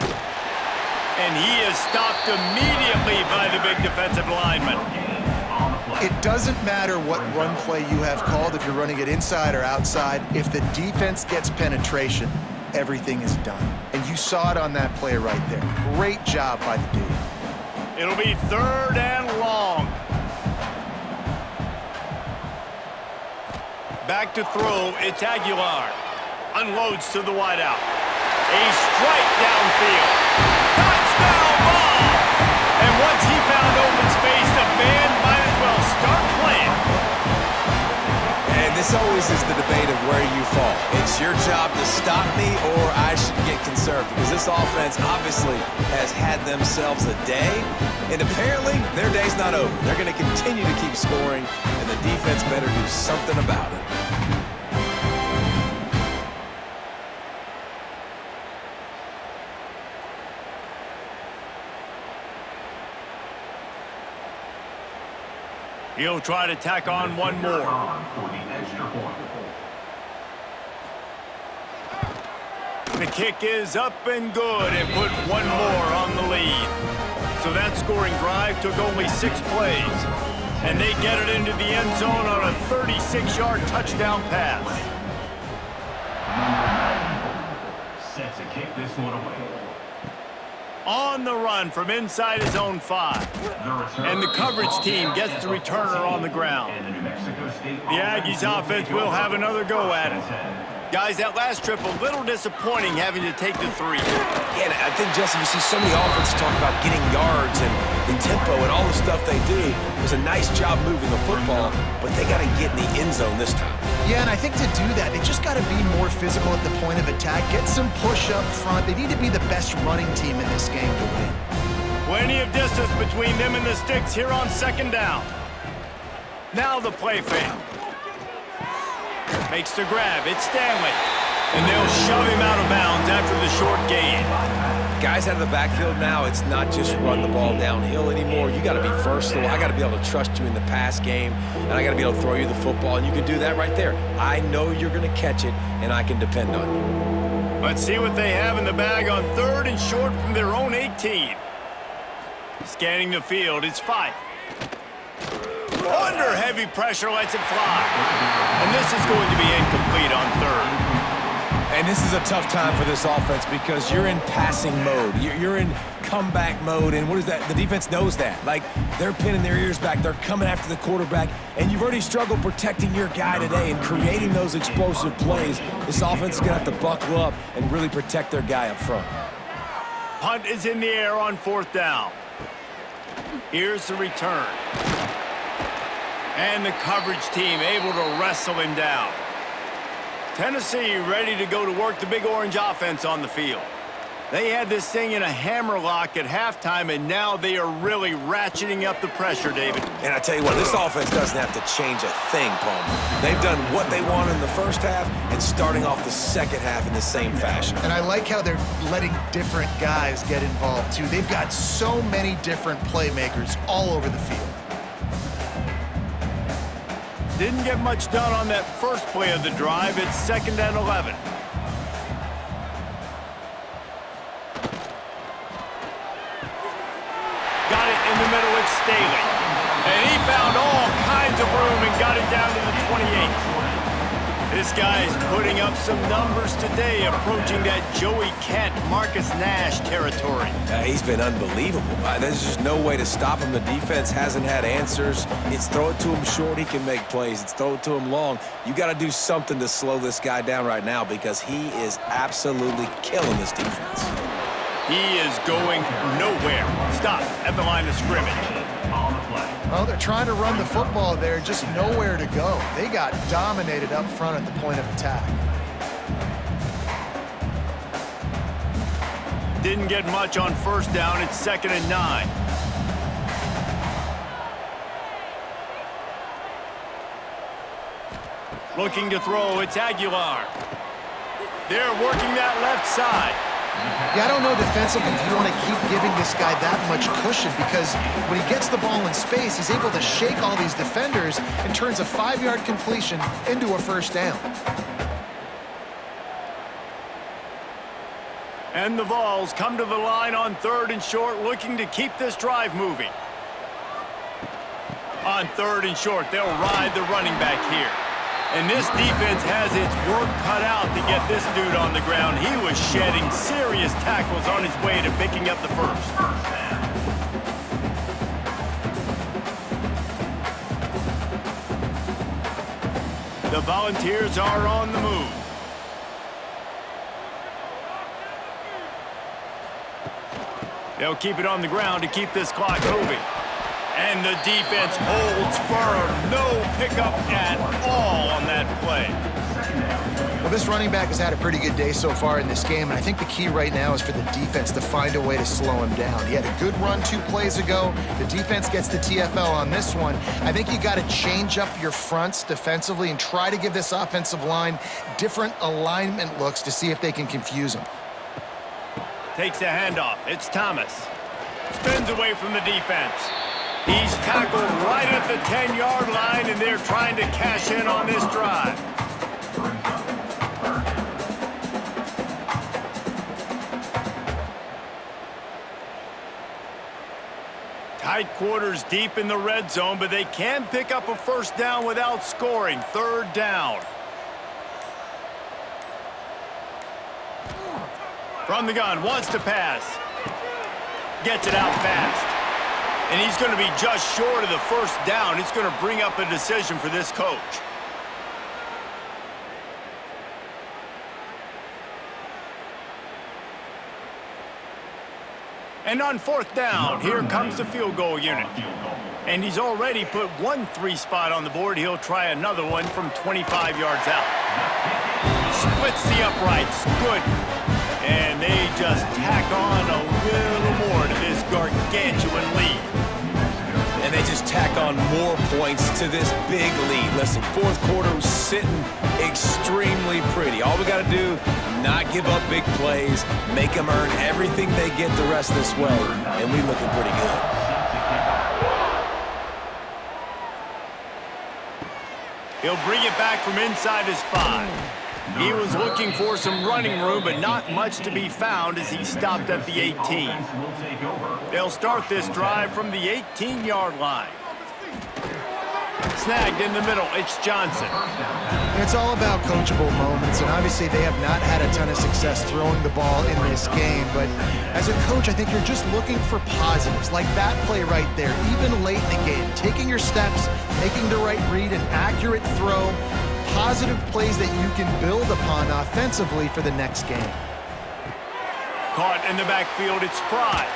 [SPEAKER 1] And he is stopped immediately by the big defensive lineman.
[SPEAKER 3] It doesn't matter what run play you have called, if you're running it inside or outside. If the defense gets penetration, everything is done. And you saw it on that play right there. Great job by the D.
[SPEAKER 1] It'll be 3rd and long. Back to throw, it's Aguilar. Unloads to the wideout. A strike downfield. Touchdown ball! And once he found open space, the band might as well start playing.
[SPEAKER 2] And this always is the debate of where you fall. It's your job to stop me or I should get conservative, because this offense obviously has had themselves a day, and apparently their day's not over. They're going to continue to keep scoring, and the defense better do something about it.
[SPEAKER 1] He'll try to tack on one more. The kick is up and good and put one more on the lead. So that scoring drive took only 6 plays. And they get it into the end zone on a 36-yard touchdown pass.
[SPEAKER 5] Set to kick this one away.
[SPEAKER 1] On the run from inside his own 5. And the coverage team gets the returner on the ground. The Aggies offense will have another go at it. Guys, that last trip a little disappointing having to take the 3.
[SPEAKER 2] Yeah, and I think, Jesse, you see so many offenses talk about getting yards and the tempo and all the stuff they do. It was a nice job moving the football, but they got to get in the end zone this time.
[SPEAKER 3] Yeah, and I think to do that, they just got to be more physical at the point of attack, get some push up front. They need to be the best running team in this game to win.
[SPEAKER 1] Plenty of distance between them and the sticks here on 2nd down. Now the play fake. Makes the grab. It's Stanley. And they'll shove him out of bounds after the short gain.
[SPEAKER 2] Guys out of the backfield now, it's not just run the ball downhill anymore. You got to be versatile. I got to be able to trust you in the pass game, and I got to be able to throw you the football, and you can do that right there. I know you're going to catch it, and I can depend on you.
[SPEAKER 1] Let's see what they have in the bag on 3rd and short from their own 18. Scanning the field, it's 5. Under heavy pressure, lets it fly. And this is going to be incomplete on 3rd.
[SPEAKER 2] And this is a tough time for this offense because you're in passing mode. You're in comeback mode, and what is that? The defense knows that. Like, they're pinning their ears back. They're coming after the quarterback, and you've already struggled protecting your guy today and creating those explosive plays. This offense is going to have to buckle up and really protect their guy up front.
[SPEAKER 1] Punt is in the air on 4th down. Here's the return. And the coverage team able to wrestle him down. Tennessee ready to go to work the Big Orange offense on the field. They had this thing in a hammerlock at halftime, and now they are really ratcheting up the pressure, David.
[SPEAKER 2] And I tell you what, this offense doesn't have to change a thing, Palmer. They've done what they wanted in the first half and starting off the second half in the same fashion.
[SPEAKER 3] And I like how they're letting different guys get involved, too. They've got so many different playmakers all over the field.
[SPEAKER 1] Didn't get much done on that first play of the drive. It's 2nd and 11. Got it in the middle, it's Staley. And he found all kinds of room and got it down to the 28. This guy is putting up some numbers today, approaching that Joey Kent, Marcus Nash territory.
[SPEAKER 2] He's been unbelievable. There's just no way to stop him. The defense hasn't had answers. It's throw it to him short, he can make plays. It's throw it to him long. You got to do something to slow this guy down right now because he is absolutely killing this defense.
[SPEAKER 1] He is going nowhere. Stop at the line of scrimmage.
[SPEAKER 3] Well, they're trying to run the football there, just nowhere to go. They got dominated up front at the point of attack.
[SPEAKER 1] Didn't get much on first down. It's 2nd and 9. Looking to throw, it's Aguilar. They're working that left side.
[SPEAKER 3] Yeah, I don't know defensively if you want to keep giving this guy that much cushion because when he gets the ball in space, he's able to shake all these defenders and turns a 5-yard completion into a first down.
[SPEAKER 1] And the Vols come to the line on 3rd and short, looking to keep this drive moving. On 3rd and short, they'll ride the running back here. And this defense has its work cut out to get this dude on the ground. He was shedding serious tackles on his way to picking up the first. The Volunteers are on the move. They'll keep it on the ground to keep this clock moving. And the defense holds firm. No pickup at all on that play.
[SPEAKER 3] Well, this running back has had a pretty good day so far in this game, and I think the key right now is for the defense to find a way to slow him down. He had a good run 2 plays ago. The defense gets the TFL on this one. I think you got to change up your fronts defensively and try to give this offensive line different alignment looks to see if they can confuse him.
[SPEAKER 1] Takes the handoff. It's Thomas. Spins away from the defense. He's tackled right at the 10-yard line, and they're trying to cash in on this drive. Tight quarters deep in the red zone, but they can pick up a first down without scoring. 3rd down. From the gun, wants to pass. Gets it out fast. And he's going to be just short of the first down. It's going to bring up a decision for this coach. And on 4th down, here comes the field goal unit. And he's already put 1 3 spot on the board. He'll try another one from 25 yards out. Splits the uprights. Good. And they just tack on a little more to this gargantuan lead.
[SPEAKER 2] And they just tack on more points to this big lead. Listen, 4th quarter was sitting extremely pretty. All we got to do, not give up big plays, make them earn everything they get the rest of this way, and we looking pretty good.
[SPEAKER 1] He'll bring it back from inside his 5. He was looking for some running room, but not much to be found as he stopped at the 18. They'll start this drive from the 18-yard line. Snagged in the middle, it's Johnson.
[SPEAKER 3] It's all about coachable moments, and obviously they have not had a ton of success throwing the ball in this game, but as a coach, I think you're just looking for positives, like that play right there, even late in the game, taking your steps, making the right read, an accurate throw, positive plays that you can build upon offensively for the next game.
[SPEAKER 1] Caught in the backfield, it's Pride.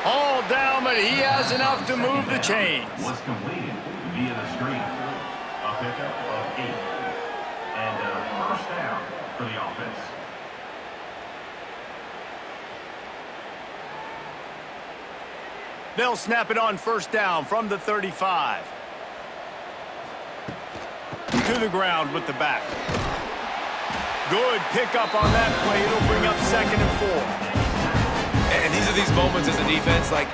[SPEAKER 1] All down, but he has enough to move the chains.
[SPEAKER 5] Was completed via the screen. A pickup of 8. And a first down for the offense.
[SPEAKER 1] They'll snap it on 1st down from the 35. To the ground with the back. Good pickup on that play. It'll bring up 2nd and 4.
[SPEAKER 2] And these are these moments as a defense, like,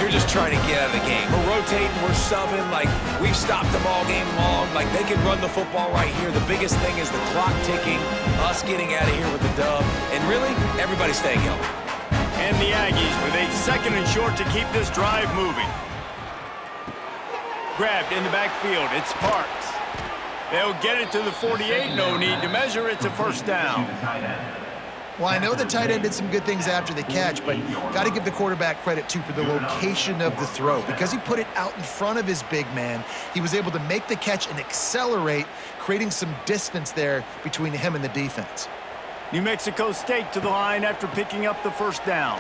[SPEAKER 2] you're just trying to get out of the game. We're rotating, we're subbing, like, we've stopped them all game long. Like, they can run the football right here. The biggest thing is the clock ticking, us getting out of here with the dub, and really, everybody staying healthy.
[SPEAKER 1] And the Aggies with a 2nd and short to keep this drive moving. Grabbed in the backfield, it's Parks. They'll get it to the 48. No need to measure. It's a first down.
[SPEAKER 3] Well, I know the tight end did some good things after the catch, but got to give the quarterback credit, too, for the location of the throw. Because he put it out in front of his big man, he was able to make the catch and accelerate, creating some distance there between him and the defense.
[SPEAKER 1] New Mexico State to the line after picking up the first down.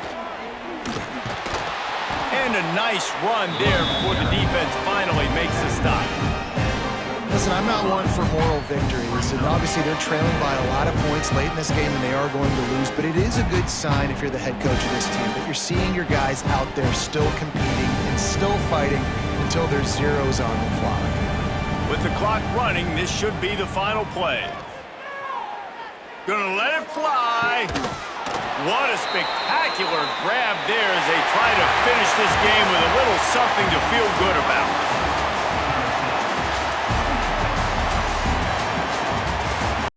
[SPEAKER 1] And a nice run there before the defense finally makes the stop.
[SPEAKER 3] Listen, I'm not one for moral victories, and obviously they're trailing by a lot of points late in this game, and they are going to lose, but it is a good sign if you're the head coach of this team that you're seeing your guys out there still competing and still fighting until there's zeros on the clock.
[SPEAKER 1] With the clock running, this should be the final play. Gonna let it fly. What a spectacular grab there as they try to finish this game with a little something to feel good about.